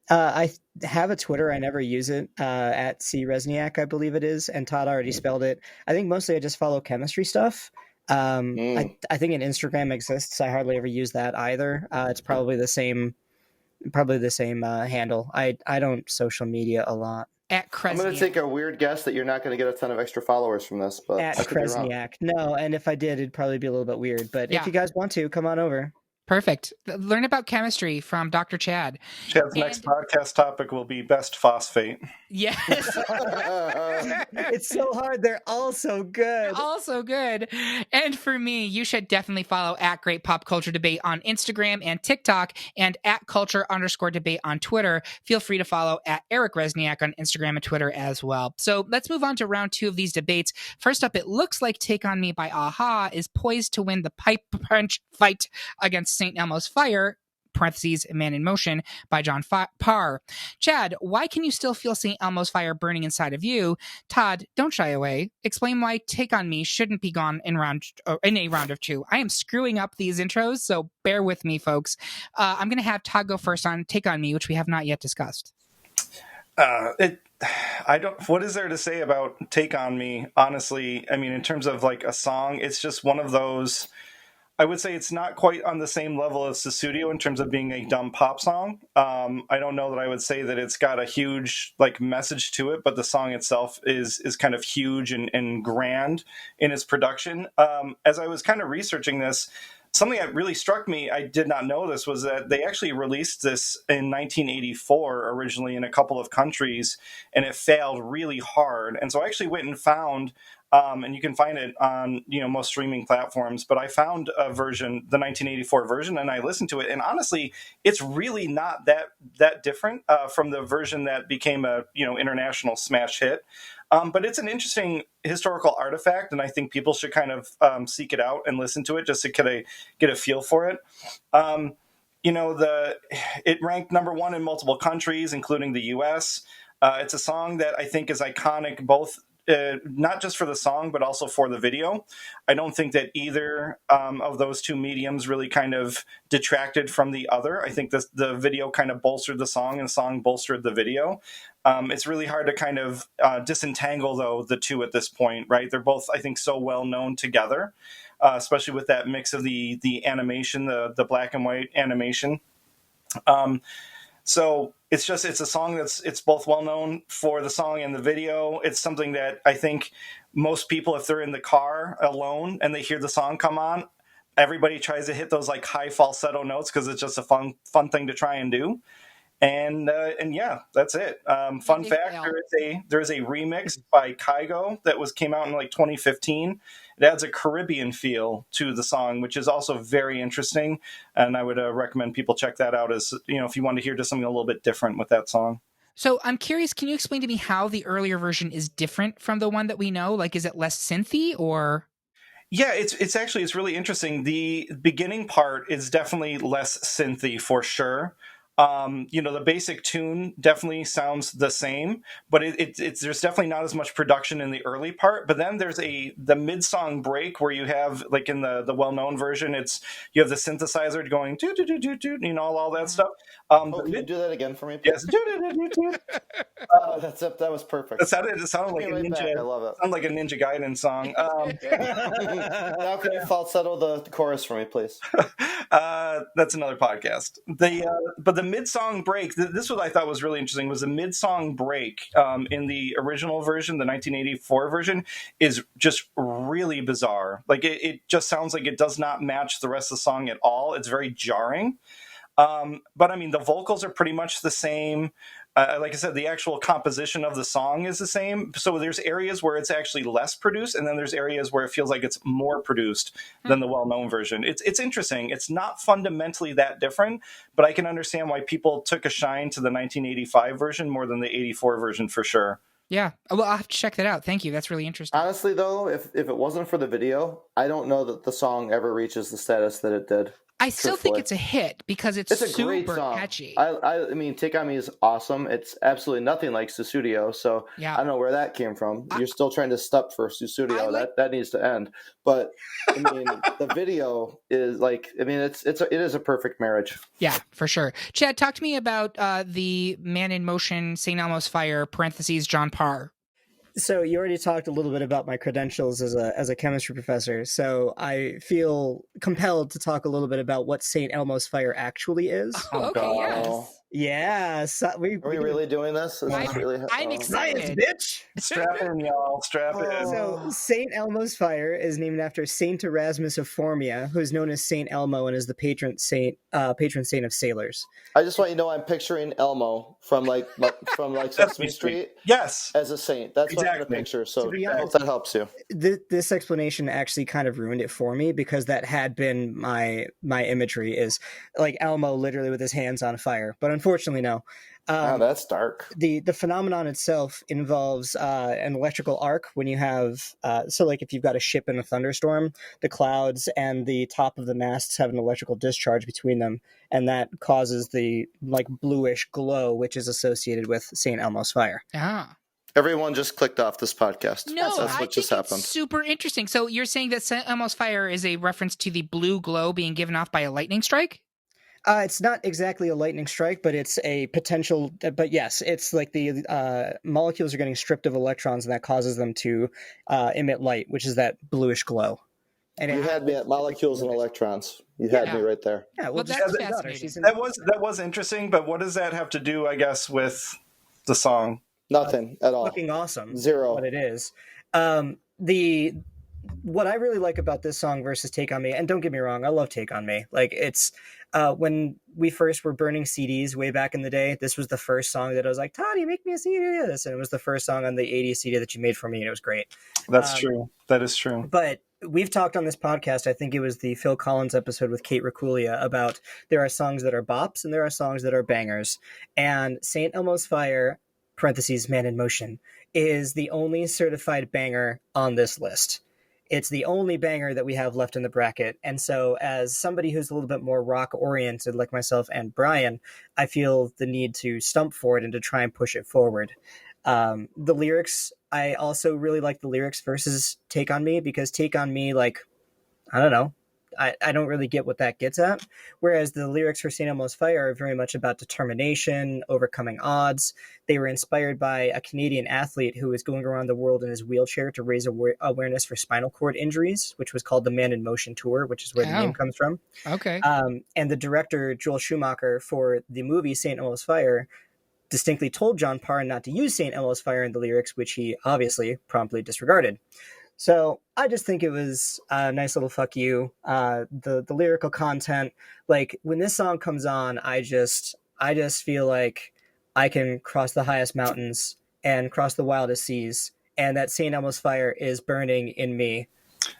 I have a Twitter. I never use it. At C Resniak, I believe it is, and Todd already spelled it. I think mostly I just follow chemistry stuff. I think an Instagram exists. I hardly ever use that either. It's probably the same handle. I don't social media a lot. At Kresniak. I'm going to take a weird guess that you're not going to get a ton of extra followers from this, but at Kresniak. No, and if I did, it'd probably be a little bit weird. But if you guys want to, come on over. Perfect. Learn about chemistry from Dr. Chad. Chad's next podcast topic will be best phosphate. Yes. It's so hard. They're all so good. All so good. And for me, you should definitely follow at Great Pop Culture Debate on Instagram and TikTok, and at Culture_Debate on Twitter. Feel free to follow at Eric Resniak on Instagram and Twitter as well. So let's move on to round 2 of these debates. First up, it looks like Take On Me by a-ha is poised to win the pipe punch fight against St. Elmo's Fire, parentheses, Man in Motion, by John Parr. Chad, why can you still feel St. Elmo's Fire burning inside of you? Todd, don't shy away. Explain why Take On Me shouldn't be gone in a round of 2. I am screwing up these intros, so bear with me, folks. I'm going to have Todd go first on Take On Me, which we have not yet discussed. What is there to say about Take On Me? Honestly, I mean, in terms of like a song, it's just one of those. I would say it's not quite on the same level as Sussudio in terms of being a dumb pop song. I don't know that I would say that it's got a huge like message to it, but the song itself is kind of huge and grand in its production. As I was kind of researching this, something that really struck me, I did not know this, was that they actually released this in 1984 originally in a couple of countries, and it failed really hard. And so I actually went and found, and you can find it on most streaming platforms, but I found a version, the 1984 version, and I listened to it, and honestly, it's really not that different from the version that became a international smash hit. But it's an interesting historical artifact, and I think people should kind of seek it out and listen to it just to get a feel for it. It ranked number 1 in multiple countries, including the U.S. It's a song that I think is iconic, both not just for the song, but also for the video. I don't think that either of those two mediums really kind of detracted from the other. I think the video kind of bolstered the song, and the song bolstered the video. It's really hard to kind of disentangle, though, the two at this point, right? They're both, I think, so well known together, especially with that mix of the animation, the black and white animation. So it's a song it's both well known for the song and the video. It's something that I think most people, if they're in the car alone and they hear the song come on, everybody tries to hit those like high falsetto notes because it's just a fun thing to try and do. And yeah, that's it. Fun fact: there is a remix by Kygo that came out in like 2015. It adds a Caribbean feel to the song, which is also very interesting. And I would recommend people check that out as if you want to hear just something a little bit different with that song. So I'm curious, can you explain to me how the earlier version is different from the one that we know? Like, is it less synthy or? Yeah, it's really interesting. The beginning part is definitely less synthy for sure. The basic tune definitely sounds the same, but there's definitely not as much production in the early part. But then there's the mid-song break where you have, like in the well-known version, you have the synthesizer going do do do do do, all that stuff. Can you do that again for me, please? Yes. That was perfect. It sounded like a ninja. I love it. Sounded like a Ninja Gaiden song. Now can you falsetto the chorus for me, please? That's another podcast. But the mid-song break, this what I thought was really interesting, was the mid-song break in the original version, the 1984 version, is just really bizarre. Like it just sounds like it does not match the rest of the song at all. It's very jarring. But I mean, the vocals are pretty much the same. Like I said, the actual composition of the song is the same. So there's areas where it's actually less produced, and then there's areas where it feels like it's more produced than the well-known version. It's interesting. It's not fundamentally that different, but I can understand why people took a shine to the 1985 version more than the 84 version for sure. Yeah. Well, I'll have to check that out. Thank you. That's really interesting. Honestly, though, if it wasn't for the video, I don't know that the song ever reaches the status that it did. I still think it's a hit because it's a super great song. catchy. I mean, Take On Me is awesome. It's absolutely nothing like Sussudio, so I don't know where that came from. You're still trying to step for Sussudio. That needs to end. But I mean, the video is like, I mean, it is a perfect marriage. Yeah, for sure. Chad, talk to me about the Man in Motion, St. Elmo's Fire (parentheses John Parr). So you already talked a little bit about my credentials as a chemistry professor, so I feel compelled to talk a little bit about what St. Elmo's Fire actually is. Oh, okay, yes. Yeah, so are we really doing this? I'm excited. Bitch. Strap in, y'all. Strap in. So St. Elmo's Fire is named after Saint Erasmus of Formia, who is known as Saint Elmo and is the patron saint of sailors. I just want you to know I'm picturing Elmo from Sesame Street. Yes, as a saint. That's what I'm going to picture. So I hope that helps you. This explanation actually kind of ruined it for me because that had been my imagery is like Elmo literally with his hands on fire, but unfortunately no. Wow, that's dark. The phenomenon itself involves an electrical arc when you have so like if you've got a ship in a thunderstorm, the clouds and the top of the masts have an electrical discharge between them, and that causes the like bluish glow which is associated with St. Elmo's Fire. Ah. Everyone just clicked off this podcast. No, that's what just happened. It's super interesting. So you're saying that St. Elmo's Fire is a reference to the blue glow being given off by a lightning strike? It's not exactly a lightning strike, but it's a potential. But yes, it's like the molecules are getting stripped of electrons, and that causes them to emit light, which is that bluish glow. And you had me at molecules and electrons. You had me right there. Yeah, well that's fascinating. That was interesting, but what does that have to do, I guess, with the song? Nothing at all. Fucking awesome. Zero. What it is. What I really like about this song versus Take On Me, and don't get me wrong, I love Take On Me. Like it's when we first were burning CDs way back in the day, this was the first song that I was like, Toddy, make me a CD of this. And it was the first song on the 80s CD that you made for me, and it was great. That's true. That is true. But we've talked on this podcast, I think it was the Phil Collins episode with Kate Rakulia, about there are songs that are bops and there are songs that are bangers. And St. Elmo's Fire, parentheses Man in Motion, is the only certified banger on this list. It's the only banger that we have left in the bracket. And so as somebody who's a little bit more rock oriented like myself and Brian, I feel the need to stump for it and to try and push it forward. The lyrics, I also really like the lyrics versus Take On Me, because Take On Me, like, I don't know, I don't really get what that gets at. Whereas the lyrics for St. Elmo's Fire are very much about determination, overcoming odds. They were inspired by a Canadian athlete who was going around the world in his wheelchair to raise awareness for spinal cord injuries, which was called the Man in Motion Tour, which is where the name comes from. Okay. And the director, Joel Schumacher, for the movie St. Elmo's Fire, distinctly told John Parr not to use St. Elmo's Fire in the lyrics, which he obviously promptly disregarded. So I just think it was a nice little fuck you. The lyrical content, like when this song comes on, I just feel like I can cross the highest mountains and cross the wildest seas, and that St. Elmo's Fire is burning in me.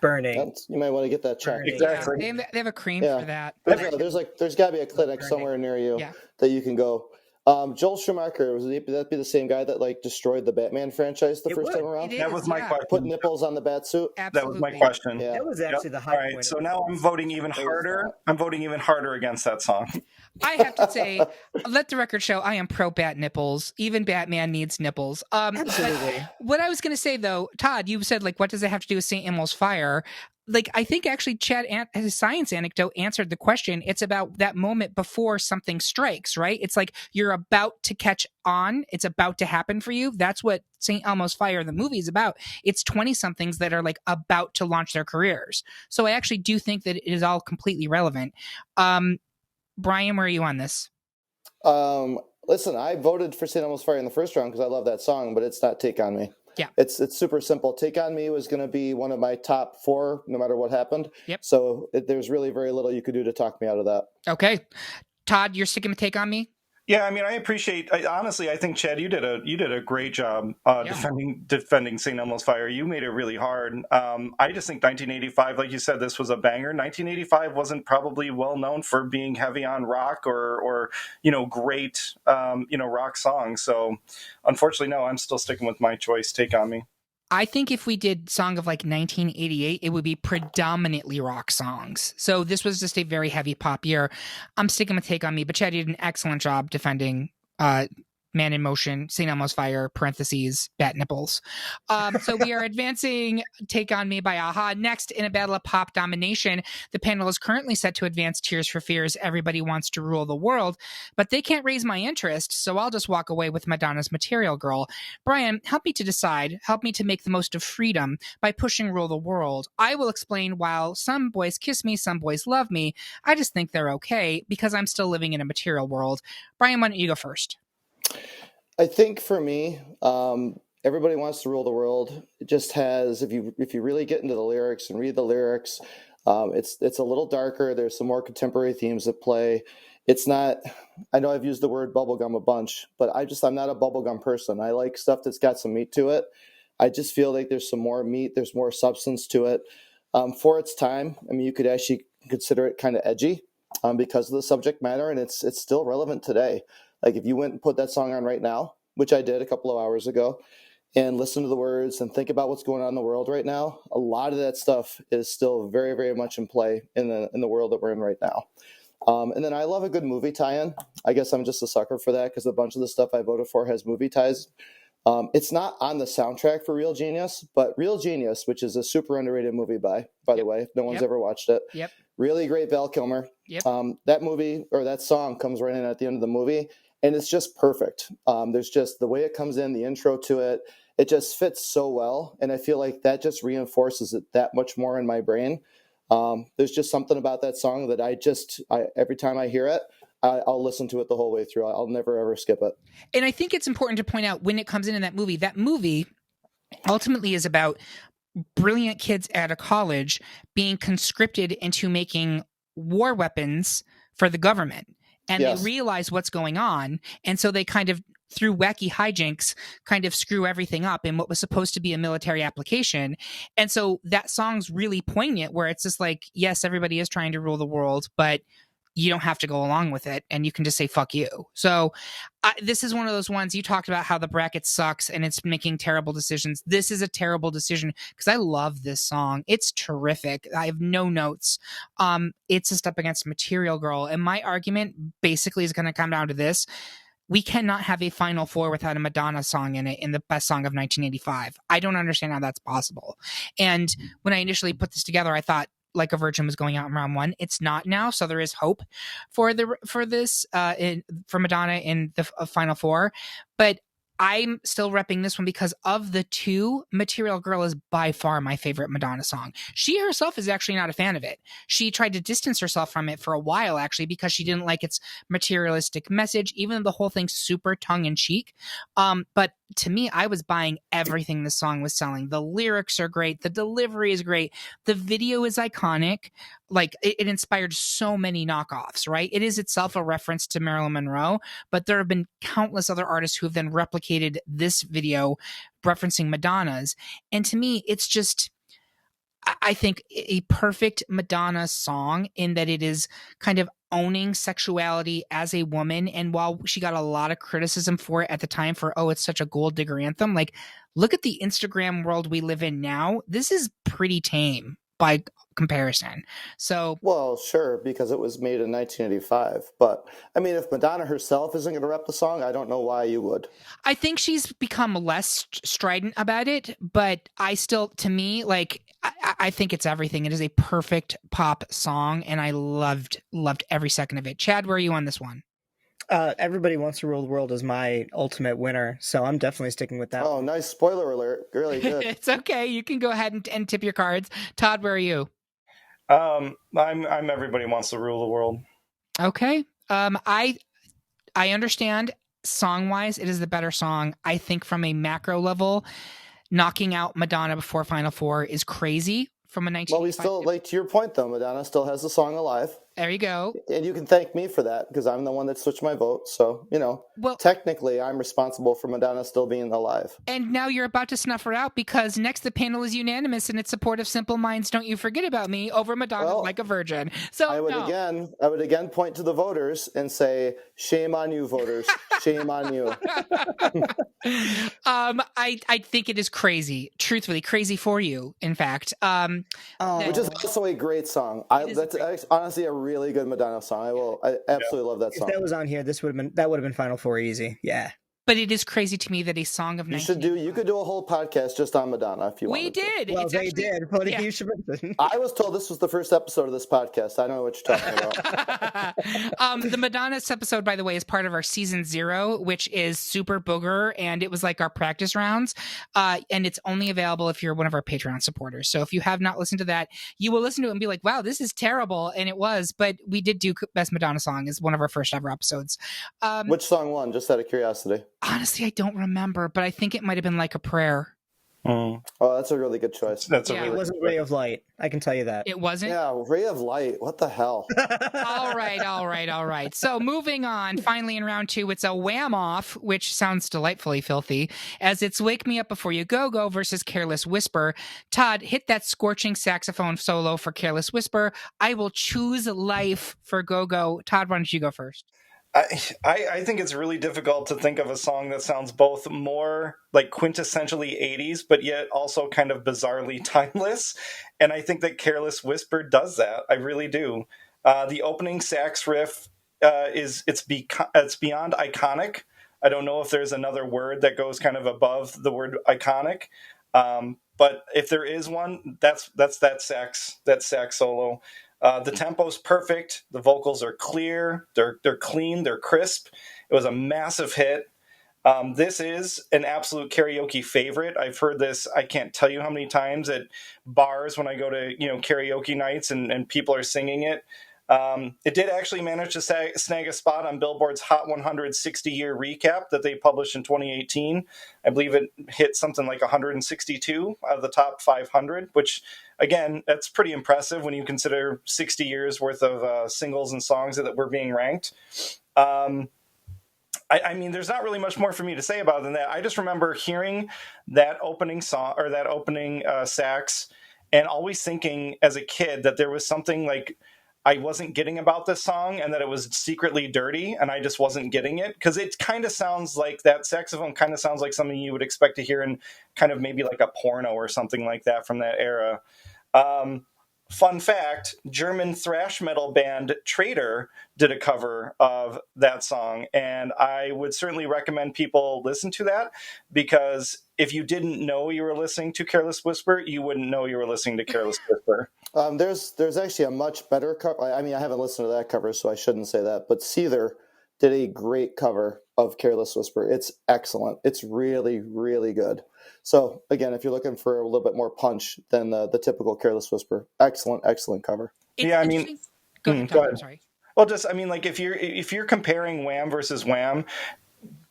Burning. You might want to get that checked. Exactly. Yeah, they have a cream for that. There's got to be a clinic somewhere near you that you can go. Joel Schumacher, would that be the same guy that like destroyed the Batman franchise the first time around? That was my question. Put nipples on the bat suit. Absolutely. That was my question. Yeah. That was actually the high point. All right, so now I'm voting even harder. I'm voting even harder against that song. I have to say, let the record show I am pro bat nipples. Even Batman needs nipples. Absolutely. What I was going to say though, Todd, you said like, what does it have to do with St. Elmo's Fire? Like, I think actually Chad, his science anecdote answered the question. It's about that moment before something strikes, right? It's like you're about to catch on. It's about to happen for you. That's what St. Elmo's Fire, the movie, is about. It's 20-somethings that are like about to launch their careers. So I actually do think that it is all completely relevant. Brian, where are you on this? Listen, I voted for St. Elmo's Fire in the first round because I love that song, but it's not Take On Me. Yeah. It's super simple. Take On Me was going to be one of my top 4 no matter what happened. Yep. So there's really very little you could do to talk me out of that. Okay. Todd, you're sticking with Take On Me? Yeah, I mean, I appreciate. Honestly, I think Chad, you did a great job defending St. Elmo's Fire. You made it really hard. I just think 1985, like you said, this was a banger. 1985 wasn't probably well known for being heavy on rock or great rock songs. So, unfortunately, no, I'm still sticking with my choice. Take On Me. I think if we did song of like 1988, it would be predominantly rock songs. So this was just a very heavy pop year. I'm sticking with Take On Me, but Chad did an excellent job defending Man in Motion, St. Elmo's Fire, parentheses, bat nipples. So we are advancing Take On Me by a-ha. Next, in a battle of pop domination, the panel is currently set to advance Tears for Fears, Everybody Wants to Rule the World, but they can't raise my interest, so I'll just walk away with Madonna's Material Girl. Brian, help me to decide, help me to make the most of freedom by pushing Rule the World. I will explain while some boys kiss me, some boys love me, I just think they're okay because I'm still living in a material world. Brian, why don't you go first? I think for me, Everybody Wants to Rule the World. It just has, if you really get into the lyrics and read the lyrics, it's a little darker. There's some more contemporary themes at play. It's not, I know I've used the word bubblegum a bunch, but I'm not a bubblegum person. I like stuff that's got some meat to it. I just feel like there's some more meat, there's more substance to it. For its time, I mean, you could actually consider it kind of edgy because of the subject matter, and it's still relevant today. Like if you went and put that song on right now, which I did a couple of hours ago, and listen to the words and think about what's going on in the world right now, a lot of that stuff is still very, very much in play in the world that we're in right now. And then I love a good movie tie-in. I guess I'm just a sucker for that because a bunch of the stuff I voted for has movie ties. It's not on the soundtrack for Real Genius, but Real Genius, which is a super underrated movie by the way, if no one's ever watched it. Yep. Really great Val Kilmer. Yep. That movie or that song comes right in at the end of the movie. And it's just perfect. There's just the way it comes in, the intro to it, it just fits so well. And I feel like that just reinforces it that much more in my brain. There's just something about that song that I every time I hear it, I'll listen to it the whole way through. I'll never, ever skip it. And I think it's important to point out when it comes in that movie ultimately is about brilliant kids at a college being conscripted into making war weapons for the government. And They realize what's going on. And so they kind of, through wacky hijinks, kind of screw everything up in what was supposed to be a military application. And so that song's really poignant where it's just like, yes, everybody is trying to rule the world, but you don't have to go along with it. And you can just say, fuck you. So this is one of those ones you talked about how the bracket sucks and it's making terrible decisions. This is a terrible decision because I love this song. It's terrific. I have no notes. It's just up against Material Girl. And my argument basically is going to come down to this. We cannot have a Final Four without a Madonna song in it in the best song of 1985. I don't understand how that's possible. And when I initially put this together, I thought Like a Virgin was going out in round one. It's not now, so there is hope for Madonna in the Final Four. But I'm still repping this one because of the two, Material Girl is by far my favorite Madonna song. She herself is actually not a fan of it. She tried to distance herself from it for a while, actually, because she didn't like its materialistic message, even though the whole thing's super tongue-in-cheek. But to me, I was buying everything the song was selling. The lyrics are great. The delivery is great. The video is iconic. Like, it inspired so many knockoffs, right? It is itself a reference to Marilyn Monroe, but there have been countless other artists who have then replicated this video referencing Madonna's. And to me, it's just, I think, a perfect Madonna song in that it is kind of owning sexuality as a woman. And while she got a lot of criticism for it at the time for, oh, it's such a gold digger anthem, like, look at the Instagram world we live in now. This is pretty tame by comparison. So, well, sure, because it was made in 1985. But I mean, if Madonna herself isn't going to rep the song, I don't know why you would. I think she's become less strident about it, but I still, to me, like, I think it's everything. It is a perfect pop song, and I loved every second of it. Chad, where are you on this one? Everybody Wants to Rule the World is my ultimate winner, so I'm definitely sticking with that. Oh, nice spoiler alert! Really good. It's okay. You can go ahead and tip your cards. Todd, where are you? I'm Everybody Wants to Rule the World. Okay. I understand song-wise, it is the better song. I think from a macro level, knocking out Madonna before Final Four is crazy from a 1985. Well, we still, like, to your point though, Madonna still has the song alive. There you go. And you can thank me for that because I'm the one that switched my vote. So, well, technically I'm responsible for Madonna still being alive. And now you're about to snuff her out because next the panel is unanimous in its support of Simple Minds' Don't You Forget About Me over Madonna Like a Virgin. So I would again point to the voters and say, shame on you, voters. Shame on you. I think it is crazy, truthfully crazy for you, in fact. Which is also a great song. That's honestly a really good Madonna song. I absolutely love that song. If that was on here, that would have been Final Four easy. Yeah. But it is crazy to me that a song of you could do a whole podcast just on Madonna if you wanted. We did. Well, they did. But if you should. I was told this was the first episode of this podcast. I don't know what you're talking about. The Madonna's episode, by the way, is part of our season 0, which is super booger, and it was like our practice rounds. And it's only available if you're one of our Patreon supporters. So if you have not listened to that, you will listen to it and be like, "Wow, this is terrible," and it was. But we did do Best Madonna Song as one of our first ever episodes. Which song won? Just out of curiosity. Honestly, I don't remember, but I think it might have been Like a Prayer. Oh, that's a really good choice. It wasn't Ray of Light. I can tell you that. It wasn't? Yeah, Ray of Light. What the hell? All right. So moving on, finally in round 2, it's a wham off, which sounds delightfully filthy, as it's Wake Me Up Before You Go versus Careless Whisper. Todd, hit that scorching saxophone solo for Careless Whisper. I will choose life for Go. Todd, why don't you go first? I think it's really difficult to think of a song that sounds both more like quintessentially 80s, but yet also kind of bizarrely timeless. And I think that Careless Whisper does that. I really do. The opening sax riff it's beyond iconic. I don't know if there's another word that goes kind of above the word iconic. But if there is one, that's that sax solo. The tempo's perfect. The vocals are clear. They're clean. They're crisp. It was a massive hit. This is an absolute karaoke favorite. I've heard this, I can't tell you how many times at bars when I go to karaoke nights and people are singing it. It did actually manage to snag a spot on Billboard's Hot 100 60-year recap that they published in 2018. I believe it hit something like 162 out of the top 500, which, again, that's pretty impressive when you consider 60 years worth of singles and songs that were being ranked. I mean, there's not really much more for me to say about it than that. I just remember hearing that opening song or that opening sax and always thinking as a kid that there was something like I wasn't getting about this song and that it was secretly dirty and I just wasn't getting it because it kind of sounds like that saxophone kind of sounds like something you would expect to hear in kind of maybe like a porno or something like that from that era. Fun fact, German thrash metal band Traitor did a cover of that song, and I would certainly recommend people listen to that because if you didn't know you were listening to Careless Whisper, you wouldn't know you were listening to Careless Whisper. There's actually a much better cover. I mean, I haven't listened to that cover, so I shouldn't say that, but Seether did a great cover of Careless Whisper. It's excellent. It's really, really good. So again, if you're looking for a little bit more punch than the typical Careless Whisper, excellent cover. Yeah, I mean, go ahead. I'm sorry. Well, just I mean, like if you're comparing Wham versus Wham,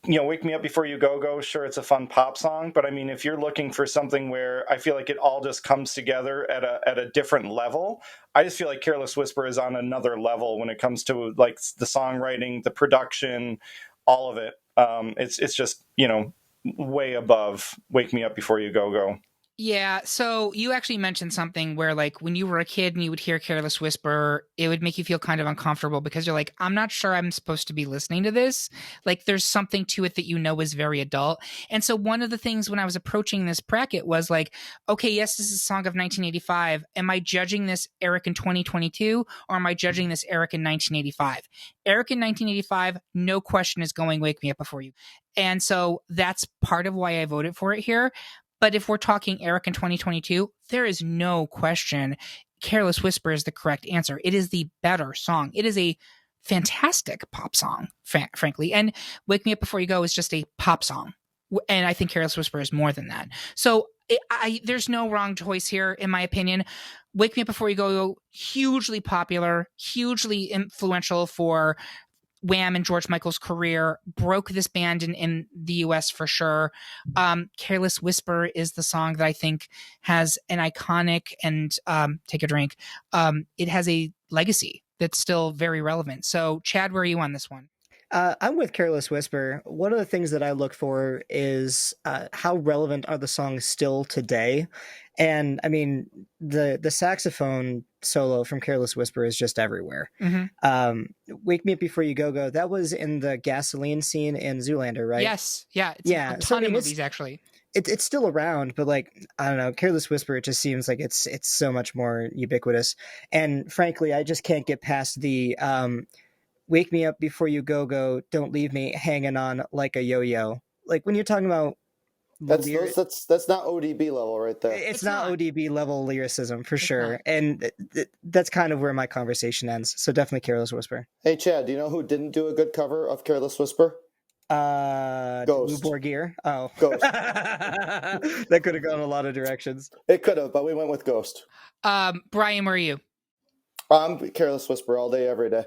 Wake Me Up Before You Go, sure, it's a fun pop song, but I mean, if you're looking for something where I feel like it all just comes together at a different level, I just feel like Careless Whisper is on another level when it comes to like the songwriting, the production, all of it. It's just way above Wake Me Up Before You Go. Yeah, so you actually mentioned something where, like, when you were a kid and you would hear Careless Whisper, it would make you feel kind of uncomfortable because you're like, I'm not sure I'm supposed to be listening to this. Like, there's something to it that is very adult. And so one of the things when I was approaching this bracket was like, okay, yes, this is a song of 1985. Am I judging this Eric in 2022 or am I judging this Eric in 1985? Eric in 1985, no question, is going Wake Me Up Before You. And so that's part of why I voted for it here. But if we're talking Eric in 2022, there is no question Careless Whisper is the correct answer. It is the better song. It is a fantastic pop song, frankly. And Wake Me Up Before You Go is just a pop song. And I think Careless Whisper is more than that. So there's no wrong choice here, in my opinion. Wake Me Up Before You Go, hugely popular, hugely influential for Wham and George Michael's career, broke this band in the US for sure. Careless Whisper is the song that I think has an iconic and take a drink. It has a legacy that's still very relevant. So, Chad, where are you on this one? I'm with Careless Whisper. One of the things that I look for is how relevant are the songs still today? And I mean, the saxophone solo from Careless Whisper is just everywhere. Mm-hmm. Wake Me Up Before You Go Go, that was in the gasoline scene in Zoolander, right? Yes. Yeah. It's a ton of movies, actually. It's still around, but like, I don't know, Careless Whisper, it just seems like it's so much more ubiquitous. And frankly, I just can't get past the wake me up before you go go, don't leave me hanging on like a yo-yo. Like when you're talking about that's not ODB level right there. It's not ODB level lyricism for sure. And that's kind of where my conversation ends. So definitely Careless Whisper. Hey Chad, do you know who didn't do a good cover of Careless Whisper? Ghost. Blue Borgir. Oh, Ghost. That could have gone a lot of directions. It could have, but we went with Ghost. Brian, where are you? I'm Careless Whisper all day, every day.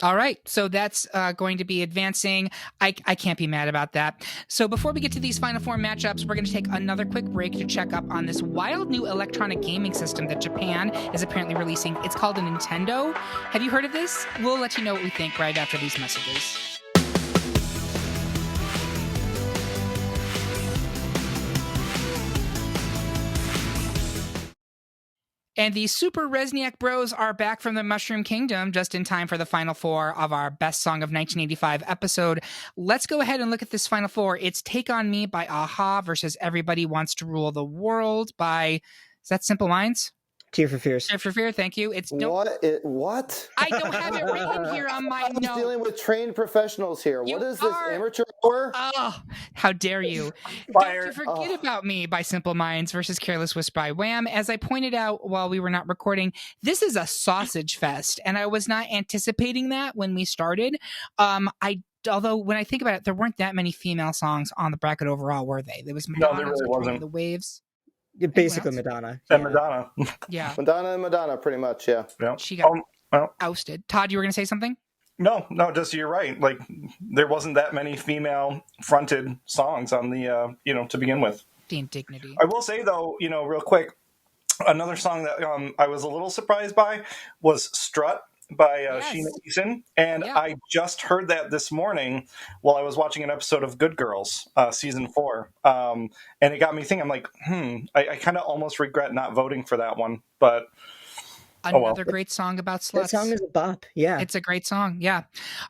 All right, so that's going to be advancing. I can't be mad about that. So before we get to these Final Four matchups, we're going to take another quick break to check up on this wild new electronic gaming system that Japan is apparently releasing. It's called a Nintendo. Have you heard of this? We'll let you know what we think right after these messages. And the Super Resniak Bros are back from the Mushroom Kingdom just in time for the Final Four of our Best Song of 1985 episode. Let's go ahead and look at this Final Four. It's Take On Me by a-ha versus Everybody Wants to Rule the World by, is that Simple Minds? Tear for Fears. Tear for Fear, thank you. It's what? I don't have it written here on my notes. I'm dealing with trained professionals here. What is this amateur hour? Oh, how dare you! Don't You Forget About Me by Simple Minds versus Careless Whisper by Wham. As I pointed out while we were not recording, this is a sausage fest, and I was not anticipating that when we started. Although when I think about it, there weren't that many female songs on the bracket overall, were they? There was Madonna's, no, there really wasn't. The Waves. Basically Madonna. And Madonna. Yeah. Madonna, pretty much, yeah. She got ousted. Todd, you were going to say something? No, just you're right. Like, there wasn't that many female-fronted songs on the, to begin with. The indignity. I will say, though, real quick, another song that I was a little surprised by was Strut by Sheena Easton. And I just heard that this morning while I was watching an episode of Good Girls, season 4. And it got me thinking, I'm like, I kind of almost regret not voting for that one. But another great song about sluts. That song is a bop. Yeah. It's a great song. Yeah.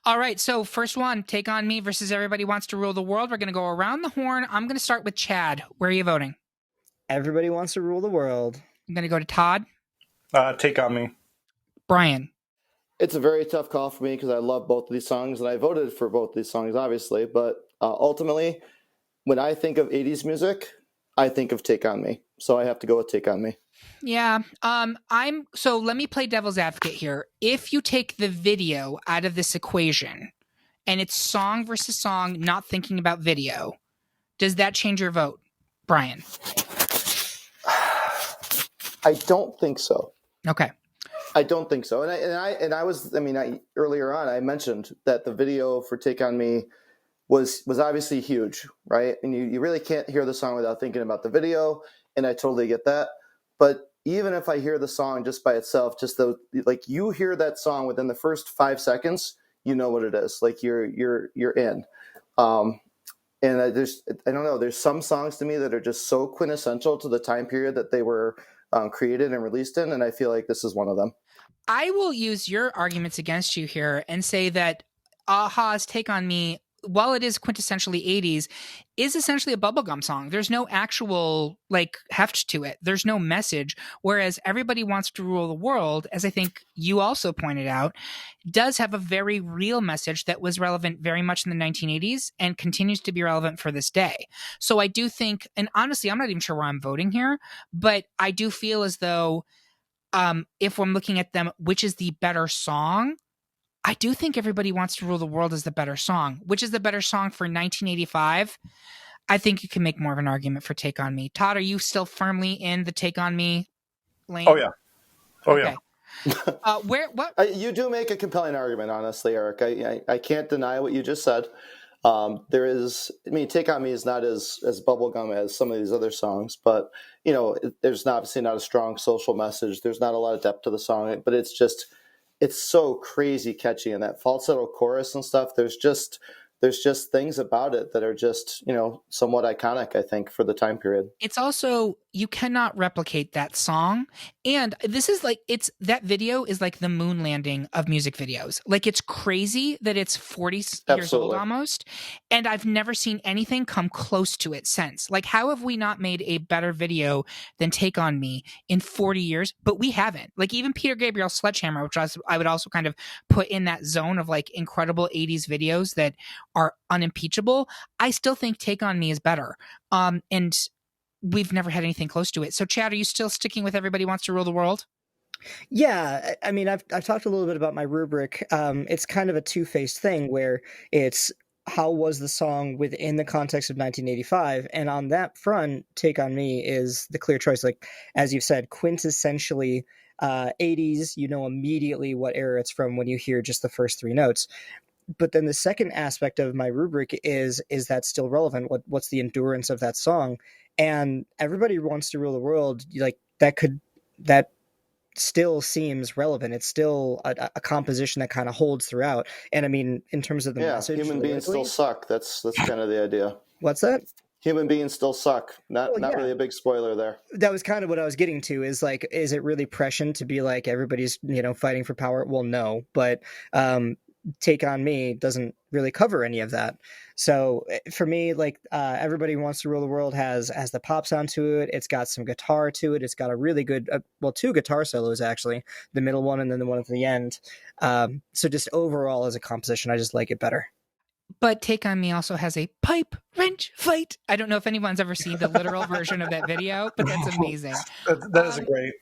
All right. So first one, Take On Me versus Everybody Wants to Rule the World. We're going to go around the horn. I'm going to start with Chad. Where are you voting? Everybody Wants to Rule the World. I'm going to go to Todd. Take On Me. Brian. It's a very tough call for me because I love both of these songs, and I voted for both of these songs, obviously. But ultimately, when I think of 80s music, I think of Take On Me. So I have to go with Take On Me. Yeah. So let me play devil's advocate here. If you take the video out of this equation and it's song versus song, not thinking about video, does that change your vote, Brian? I don't think so. Okay. I don't think so. Earlier on, I mentioned that the video for Take On Me was obviously huge, right? And you really can't hear the song without thinking about the video. And I totally get that. But even if I hear the song just by itself, you hear that song within the first 5 seconds, you know what it is. Like you're in. And I don't know, there's some songs to me that are just so quintessential to the time period that they were created and released in. And I feel like this is one of them. I will use your arguments against you here and say that a-ha's Take On Me, while it is quintessentially 80s, is essentially a bubblegum song. There's no actual heft to it. There's no message. Whereas Everybody Wants to Rule the World, as I think you also pointed out, does have a very real message that was relevant very much in the 1980s and continues to be relevant for this day. So I do think, and honestly, I'm not even sure where I'm voting here, but I do feel as though if I'm looking at them, which is the better song, I do think Everybody Wants to Rule the World is the better song. Which is the better song for 1985? I think you can make more of an argument for Take On Me. Todd, are you still firmly in the Take On Me lane? Oh, yeah. Okay. You do make a compelling argument, honestly, Eric. I can't deny what you just said. Take On Me is not as bubblegum as some of these other songs, but there's obviously not a strong social message. There's not a lot of depth to the song, but it's just it's so crazy catchy, and that falsetto chorus and stuff. There's just things about it that are just, somewhat iconic, I think, for the time period. It's also, you cannot replicate that song. And this is like, that video is like the moon landing of music videos. Like, it's crazy that it's 40 years old almost. And I've never seen anything come close to it since. Like, how have we not made a better video than Take On Me in 40 years? But we haven't. Like, even Peter Gabriel's Sledgehammer, which I would also kind of put in that zone of like incredible 80s videos that are unimpeachable. I still think Take On Me is better. And we've never had anything close to it. So, Chad, are you still sticking with Everybody Wants to Rule the World? Yeah, I mean, I've talked a little bit about my rubric. It's kind of a two-faced thing where it's how was the song within the context of 1985, and on that front, Take On Me is the clear choice. Like, as you've said, quintessentially 80s. You know immediately what era it's from when you hear just the first three notes. But then the second aspect of my rubric is that still relevant? What's the endurance of that song? And Everybody Wants to Rule the World, like that still seems relevant. It's still a composition that kind of holds throughout. And I mean, in terms of the message, human beings still suck. That's kind of the idea. What's that? Human beings still suck. Not really a big spoiler there. That was kind of what I was getting to, is like, is it really prescient to be like everybody's, fighting for power? Well, no, but Take On Me doesn't really cover any of that. So for me, like, Everybody Wants to Rule the World has the pop sound to it. It's got some guitar to it. It's got a really good, two guitar solos, actually, the middle one and then the one at the end. So just overall as a composition, I just like it better. But Take On Me also has a pipe wrench fight. I don't know if anyone's ever seen the literal version of that video, but that's amazing. That is great.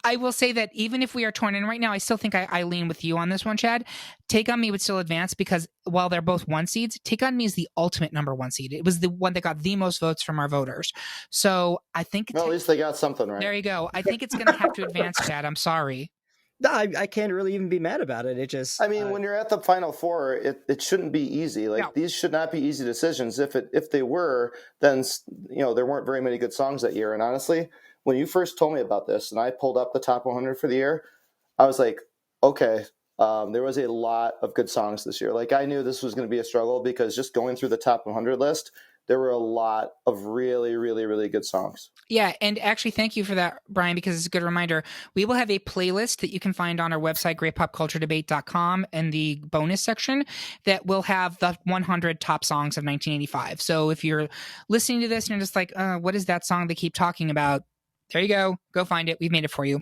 I will say that even if we are torn in right now, I still think I lean with you on this one, Chad. Take On Me would still advance because while they're both 1 seeds, Take On Me is the ultimate number 1 seed. It was the one that got the most votes from our voters. So I think... Well, at least they got something right. There you go. I think it's going to have to advance, Chad. I'm sorry. No, I can't really even be mad about it. It just... I mean, when you're at the Final Four, it shouldn't be easy. Like, these should not be easy decisions. If they were, then, there weren't very many good songs that year. And honestly, when you first told me about this and I pulled up the top 100 for the year, I was like, okay, there was a lot of good songs this year. Like, I knew this was going to be a struggle because just going through the top 100 list, there were a lot of really, really, really good songs. Yeah, and actually, thank you for that, Brian, because it's a good reminder. We will have a playlist that you can find on our website, greatpopculturedebate.com, in the bonus section that will have the 100 top songs of 1985. So if you're listening to this and you're just like, what is that song they keep talking about? There you go. Go find it. We've made it for you.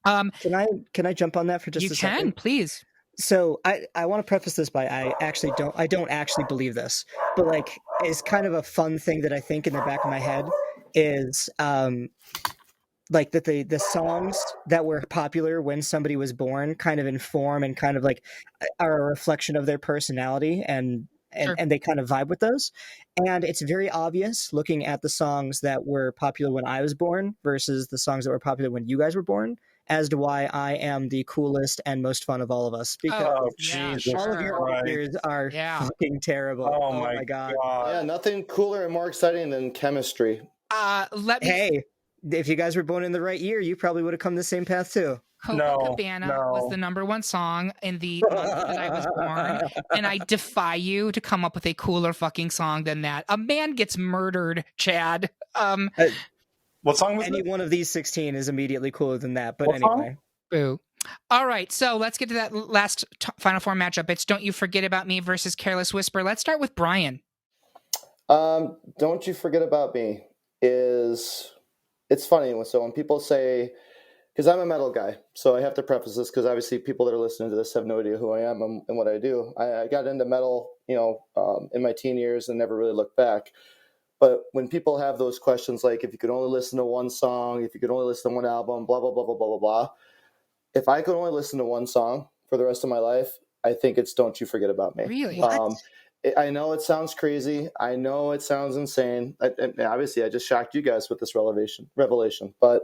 Can I jump on that for just a second? You can, please. So I want to preface this by I don't actually believe this, but like, it's kind of a fun thing that I think in the back of my head is like that the songs that were popular when somebody was born kind of inform and kind of like are a reflection of their personality and Sure. And they kind of vibe with those. And it's very obvious looking at the songs that were popular when I was born versus the songs that were popular when you guys were born as to why I am the coolest and most fun of all of us. Because Jesus all of your years are fucking terrible. Oh my God. Yeah, nothing cooler and more exciting than chemistry. Hey, if you guys were born in the right year, you probably would have come the same path too. Copacabana was the number 1 song in the month that I was born, and I defy you to come up with a cooler fucking song than that. A man gets murdered, Chad. What song was Any one of these 16 is immediately cooler than that, but anyway. Boo. All right, so let's get to that last Final Four matchup. It's Don't You Forget About Me versus Careless Whisper. Let's start with Brian. Don't You Forget About Me it's funny. So when people say, because I'm a metal guy, so I have to preface this because obviously people that are listening to this have no idea who I am and what I do. I got into metal, in my teen years and never really looked back. But when people have those questions, like if you could only listen to one song, if you could only listen to one album, blah, blah, blah, blah, blah, blah, blah. If I could only listen to one song for the rest of my life, I think it's Don't You Forget About Me. Really? I know it sounds crazy. I know it sounds insane. And obviously, I just shocked you guys with this revelation. But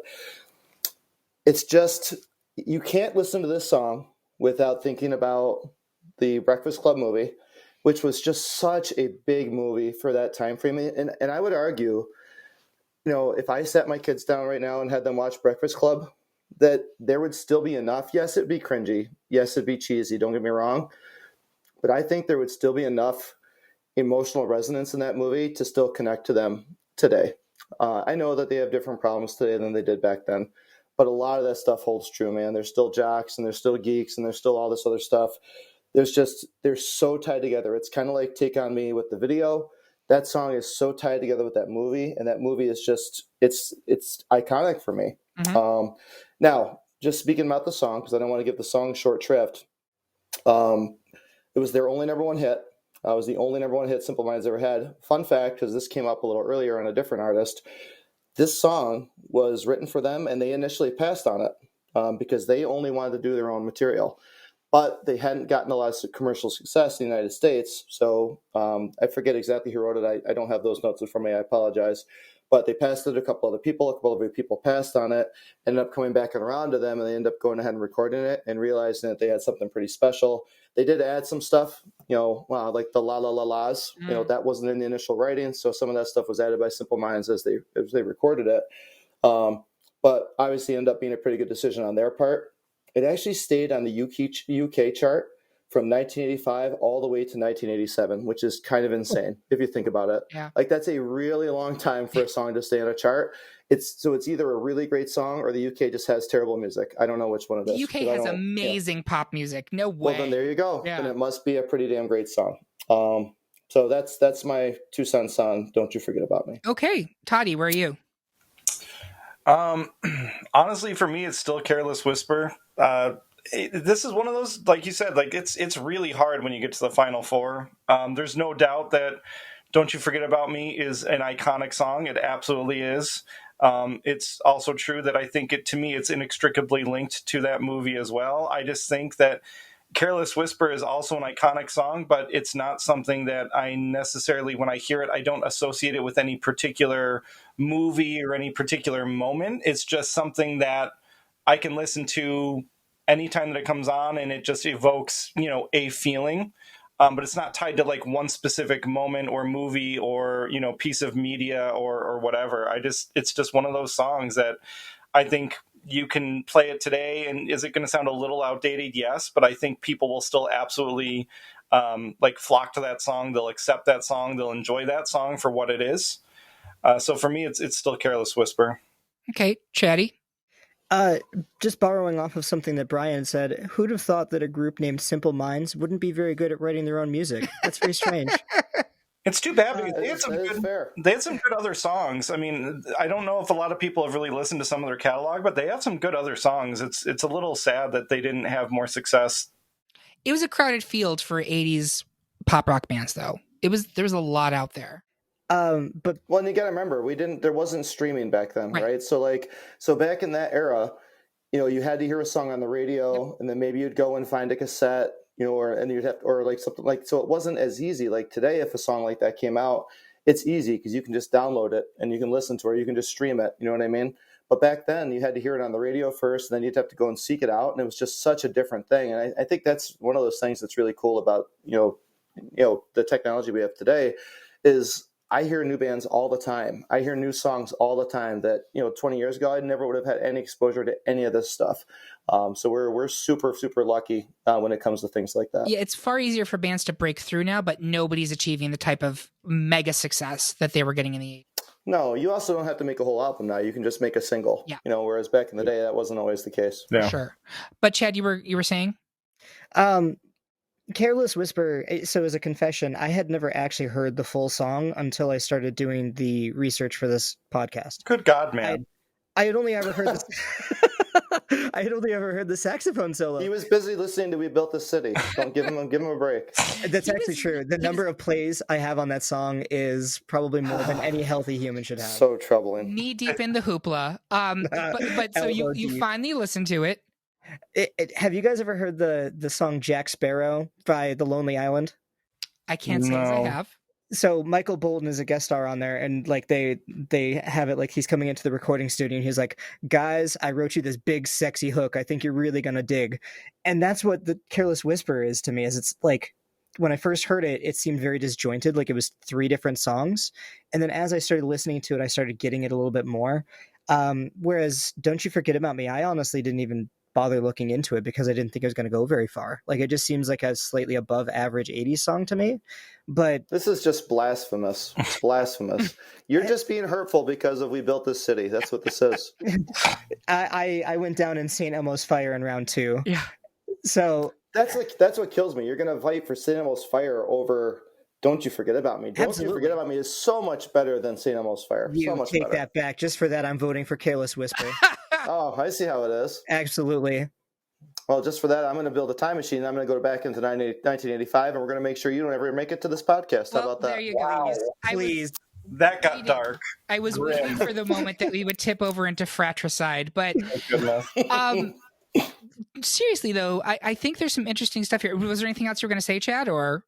it's just, you can't listen to this song without thinking about the Breakfast Club movie, which was just such a big movie for that time frame. And I would argue, if I sat my kids down right now and had them watch Breakfast Club, that there would still be enough. Yes, it'd be cringy. Yes, it'd be cheesy. Don't get me wrong. But I think there would still be enough emotional resonance in that movie to still connect to them today. I know that they have different problems today than they did back then, but a lot of that stuff holds true, man. There's still jocks and there's still geeks and there's still all this other stuff. They're so tied together. It's kind of like Take On Me with the video. That song is so tied together with that movie, and that movie is just, it's iconic for me. Mm-hmm. Now, just speaking about the song, because I don't want to give the song short shrift, it was their only number one hit. It was the only number one hit Simple Minds ever had. Fun fact, because this came up a little earlier on a different artist, this song was written for them, and they initially passed on it because they only wanted to do their own material. But they hadn't gotten a lot of commercial success in the United States. So I forget exactly who wrote it. I don't have those notes in front of me. I apologize. But they passed it to a couple other people. A couple other people passed on it, ended up coming back around to them, and they ended up going ahead and recording it and realizing that they had something pretty special. They did add some stuff, like the la la la las. That wasn't in the initial writing, so some of that stuff was added by Simple Minds as they recorded it. But obviously, ended up being a pretty good decision on their part. It actually stayed on the UK chart from 1985 all the way to 1987, which is kind of insane if you think about it. Yeah. Like, that's a really long time for a song to stay on a chart. It's either a really great song or the UK just has terrible music. I don't know which one it is. The UK has amazing pop music. No way. Well, then there you go. Yeah. Then it must be a pretty damn great song. So that's my 2 cents on Don't You Forget About Me. Okay. Toddy, where are you? Honestly, for me, it's still Careless Whisper. This is one of those, like you said, like it's really hard when you get to the final four. There's no doubt that Don't You Forget About Me is an iconic song. It absolutely is. It's also true that I think to me, it's inextricably linked to that movie as well. I just think that Careless Whisper is also an iconic song, but it's not something that I necessarily, when I hear it, I don't associate it with any particular movie or any particular moment. It's just something that I can listen to anytime that it comes on, and it just evokes, a feeling. But it's not tied to like one specific moment or movie or, piece of media or whatever. It's just one of those songs that I think you can play it today. And is it going to sound a little outdated? Yes. But I think people will still absolutely flock to that song. They'll accept that song. They'll enjoy that song for what it is. So for me, it's still Careless Whisper. Okay. Chatty. Just borrowing off of something that Brian said, who'd have thought that a group named Simple Minds wouldn't be very good at writing their own music? That's very strange. It's too bad because they had some good other songs. I mean, I don't know if a lot of people have really listened to some of their catalog, but they have some good other songs. It's a little sad that they didn't have more success. It was a crowded field for 80s pop rock bands, though. There was a lot out there. And you got to remember, there wasn't streaming back then, right? So back in that era, you had to hear a song on the radio, and then maybe you'd go and find a cassette, so it wasn't as easy. Like today, if a song like that came out, it's easy because you can just download it and you can listen to it, or you can just stream it. You know what I mean? But back then, you had to hear it on the radio first, and then you'd have to go and seek it out, and it was just such a different thing. And I think that's one of those things that's really cool about the technology we have today is I hear new bands all the time. I hear new songs all the time that, 20 years ago, I never would have had any exposure to any of this stuff. So we're super, super lucky when it comes to things like that. Yeah, it's far easier for bands to break through now, but nobody's achieving the type of mega success that they were getting in the 80s. No, you also don't have to make a whole album now. You can just make a single. Yeah. Whereas back in the day, that wasn't always the case. Yeah. Sure. But Chad, you were saying? Careless Whisper, so as a confession, I had never actually heard the full song until I started doing the research for this podcast. Good God, man. I had only ever heard the saxophone solo. He was busy listening to We Built This City. Don't give him a break. That's actually true. The number of plays I have on that song is probably more than any healthy human should have. So troubling. Knee deep in the hoopla. But so you finally listened to it. Have you guys ever heard the song Jack Sparrow by The Lonely Island? I can't say as I have. So Michael Bolton is a guest star on there, and like they have it like he's coming into the recording studio and he's like, guys, I wrote you this big sexy hook I think you're really gonna dig. And that's what the Careless Whisper is to me, is it's like when I first heard it, it seemed very disjointed, like it was 3 different songs. And then as I started listening to it, I started getting it a little bit more. Whereas Don't You Forget About Me, I honestly didn't even bother looking into it because I didn't think it was going to go very far. Like, it just seems like a slightly above average 80s song to me. But this is just blasphemous. It's blasphemous. You're just being hurtful because of We Built This City. That's what this is. I went down in St. Elmo's Fire in round 2. Yeah. So that's what kills me. You're going to fight for St. Elmo's Fire over Don't You Forget About Me. Don't You Forget About Me is so much better than St. Elmo's Fire. You so much take better. that back. Just for that, I'm voting for Careless Whisper. Oh, I see how it is. Absolutely. Well, just for that, I'm going to build a time machine. I'm going to go back into 1985, and we're going to make sure you don't ever make it to this podcast. How about that? There you go. Please. That got dark. I was waiting for the moment that we would tip over into fratricide, but seriously though, I think there's some interesting stuff here. Was there anything else you were going to say, Chad, or?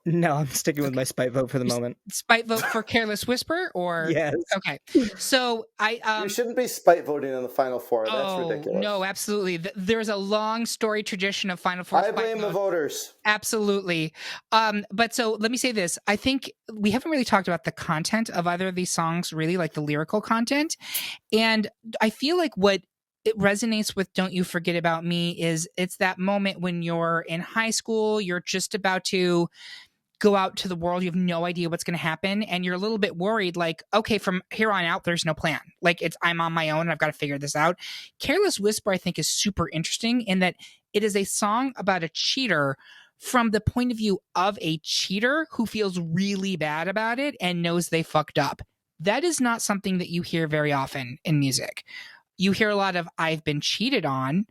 No, I'm sticking with my spite vote for the moment. Spite vote for Careless Whisper, or yes? Okay, so you shouldn't be spite voting in the Final Four. That's ridiculous. No, absolutely. There's a long story tradition of Final Four. I blame the voters. Absolutely. But so let me say this: I think we haven't really talked about the content of either of these songs, really, like the lyrical content, and I feel like what it resonates with Don't You Forget About Me is it's that moment when you're in high school, you're just about to go out to the world, you have no idea what's going to happen, and you're a little bit worried, like, okay, from here on out there's no plan, like I'm on my own and I've got to figure this out. Careless Whisper, I think, is super interesting in that it is a song about a cheater from the point of view of a cheater who feels really bad about it and knows they fucked up. That is not something that you hear very often in music. You hear a lot of I've been cheated on,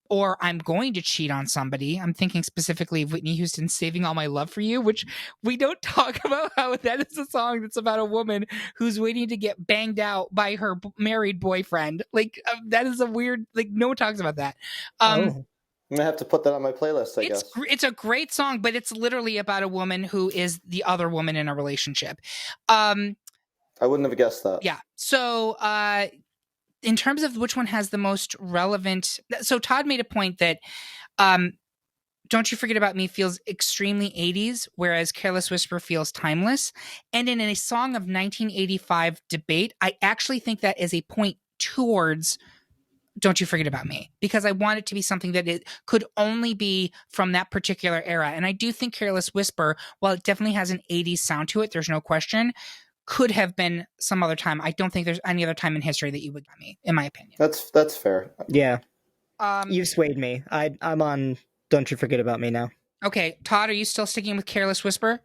or I'm going to cheat on somebody. I'm thinking specifically of Whitney Houston's Saving All My Love for You, which we don't talk about how that is a song that's about a woman who's waiting to get banged out by her married boyfriend. Like, that is a weird, like, no one talks about that. I'm going to have to put that on my playlist, I guess. It's a great song, but it's literally about a woman who is the other woman in a relationship. I wouldn't have guessed that. Yeah. So, in terms of which one has the most relevant, so Todd made a point that Don't You Forget About Me feels extremely 80s, whereas Careless Whisper feels timeless. And in a song of 1985 debate, I actually think that is a point towards Don't You Forget About Me, because I want it to be something that it could only be from that particular era. And I do think Careless Whisper, while it definitely has an 80s sound to it, there's no question, could have been some other time. I don't think there's any other time in history that you would get me, in my opinion. That's fair. Yeah. You've swayed me. I'm on Don't You Forget About Me now. Okay. Todd, are you still sticking with Careless Whisper?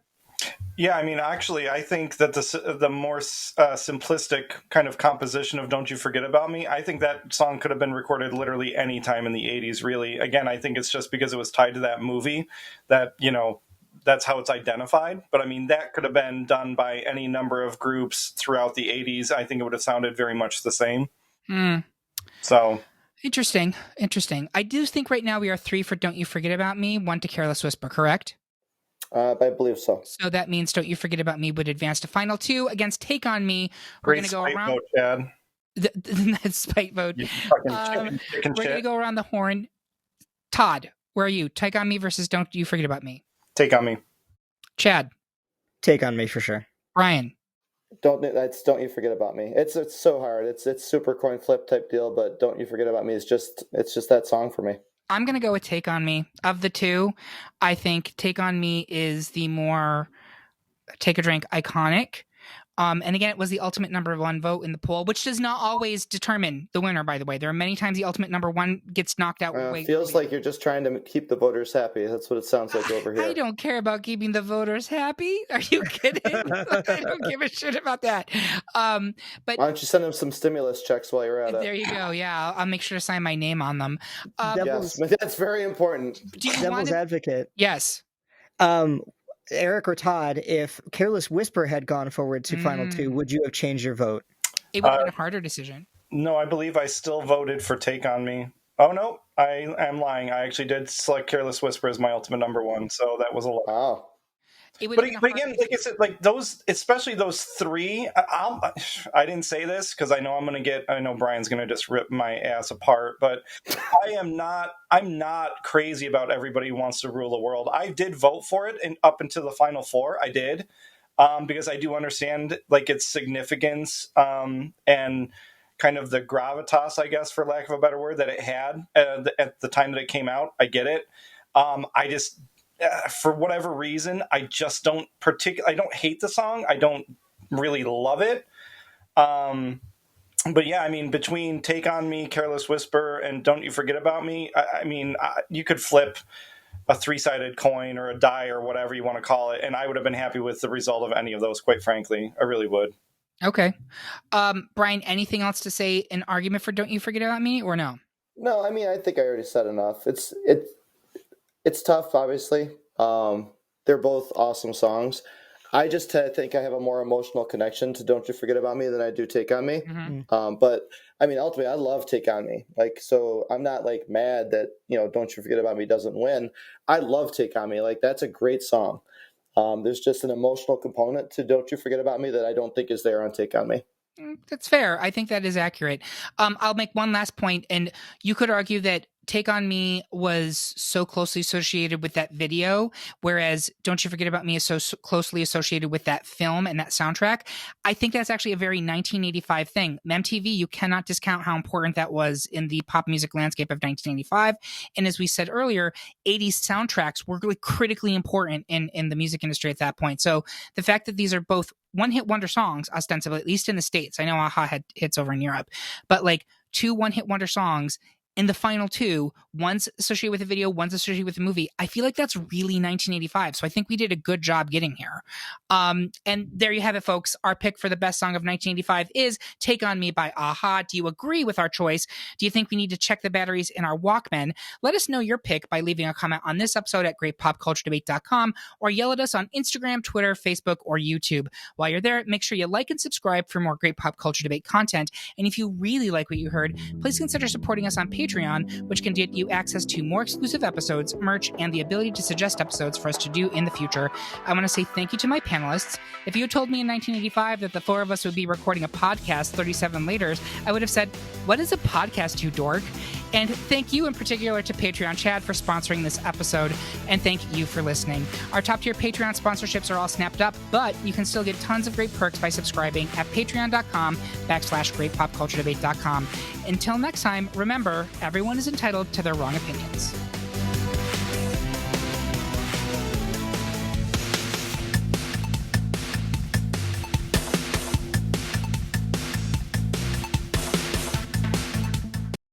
Yeah, I mean, actually, I think that the more simplistic kind of composition of Don't You Forget About Me, I think that song could have been recorded literally any time in the 80s, really. Again, I think it's just because it was tied to that movie that, you know, that's how it's identified. But I mean, that could have been done by any number of groups throughout the 80s. I think it would have sounded very much the same. So interesting. I do think right now we are 3 for Don't You Forget About Me, 1 to Careless Whisper, correct? I believe so. So that means Don't You Forget About Me would advance to final 2 against Take On Me. We're going to go around. Vote, Chad. That's spite vote. We're going to go around the horn. Todd, where are you? Take On Me versus Don't You Forget About Me. Take On Me. Chad. Take On Me for sure. Brian. Don't You Forget About Me. It's so hard. It's super coin flip type deal, but Don't You Forget About Me is just that song for me. I'm going to go with Take On Me. Of the two, I think Take On Me is the more take a drink iconic. And again, it was the ultimate number 1 vote in the poll, which does not always determine the winner, by the way. There are many times the ultimate number 1 gets knocked out. Feels like you're just trying to keep the voters happy. That's what it sounds like over here. I don't care about keeping the voters happy. Are you kidding? I don't give a shit about that. But why don't you send them some stimulus checks while you're at it? There you go. Yeah, I'll make sure to sign my name on them. Yes, that's very important. Devil's advocate. Yes. Eric or Todd, if Careless Whisper had gone forward to final 2, would you have changed your vote? It would have been a harder decision. No, I believe I still voted for Take On Me. Oh, no, I am lying. I actually did select Careless Whisper as my ultimate number 1, so that was a lie. Wow. But again, like I said, like those, especially those 3. I didn't say this because I know I know Brian's going to just rip my ass apart. But I'm not crazy about Everybody Wants to Rule the World. I did vote for it, and up until the final 4, I did. because I do understand like its significance and kind of the gravitas, I guess, for lack of a better word, that it had at the time that it came out. I get it. I just, for whatever reason, I just don't I don't hate the song. I don't really love it. But yeah, I mean, between Take on Me, Careless Whisper, and Don't You Forget About Me, I mean, you could flip a 3-sided coin or a die or whatever you want to call it, and I would have been happy with the result of any of those, quite frankly. I really would. Okay. Brian, anything else to say in argument for Don't You Forget About Me, or no? No, I mean, I think I already said enough. It's tough, obviously. They're both awesome songs. I just think I have a more emotional connection to Don't You Forget About Me than I do Take On Me. Mm-hmm. But I mean, ultimately, I love Take On Me. Like, so I'm not like mad that, Don't You Forget About Me doesn't win. I love Take On Me. Like, that's a great song. There's just an emotional component to Don't You Forget About Me that I don't think is there on Take On Me. That's fair. I think that is accurate. I'll make one last point, and you could argue that Take On Me was so closely associated with that video, whereas Don't You Forget About Me is so closely associated with that film and that soundtrack. I think that's actually a very 1985 thing. MTV, you cannot discount how important that was in the pop music landscape of 1985. And as we said earlier, 80s soundtracks were really critically important in the music industry at that point. So the fact that these are both one-hit wonder songs, ostensibly, at least in the States. I know A-ha had hits over in Europe, but like 2 one-hit wonder songs in the final 2, one's associated with a video, one's associated with a movie. I feel like that's really 1985. So I think we did a good job getting here. And there you have it, folks. Our pick for the best song of 1985 is Take On Me by A-ha. Do you agree with our choice? Do you think we need to check the batteries in our Walkman? Let us know your pick by leaving a comment on this episode at greatpopculturedebate.com or yell at us on Instagram, Twitter, Facebook, or YouTube. While you're there, make sure you like and subscribe for more Great Pop Culture Debate content. And if you really like what you heard, please consider supporting us on Patreon, which can get you access to more exclusive episodes, merch, and the ability to suggest episodes for us to do in the future. I want to say thank you to my panelists. If you had told me in 1985 that the 4 of us would be recording a podcast 37 later, I would have said, what is a podcast, you dork? And thank you in particular to Patreon Chad for sponsoring this episode, and thank you for listening. Our top-tier Patreon sponsorships are all snapped up, but you can still get tons of great perks by subscribing at patreon.com/greatpopculturedebate.com. Until next time, remember, everyone is entitled to their wrong opinions.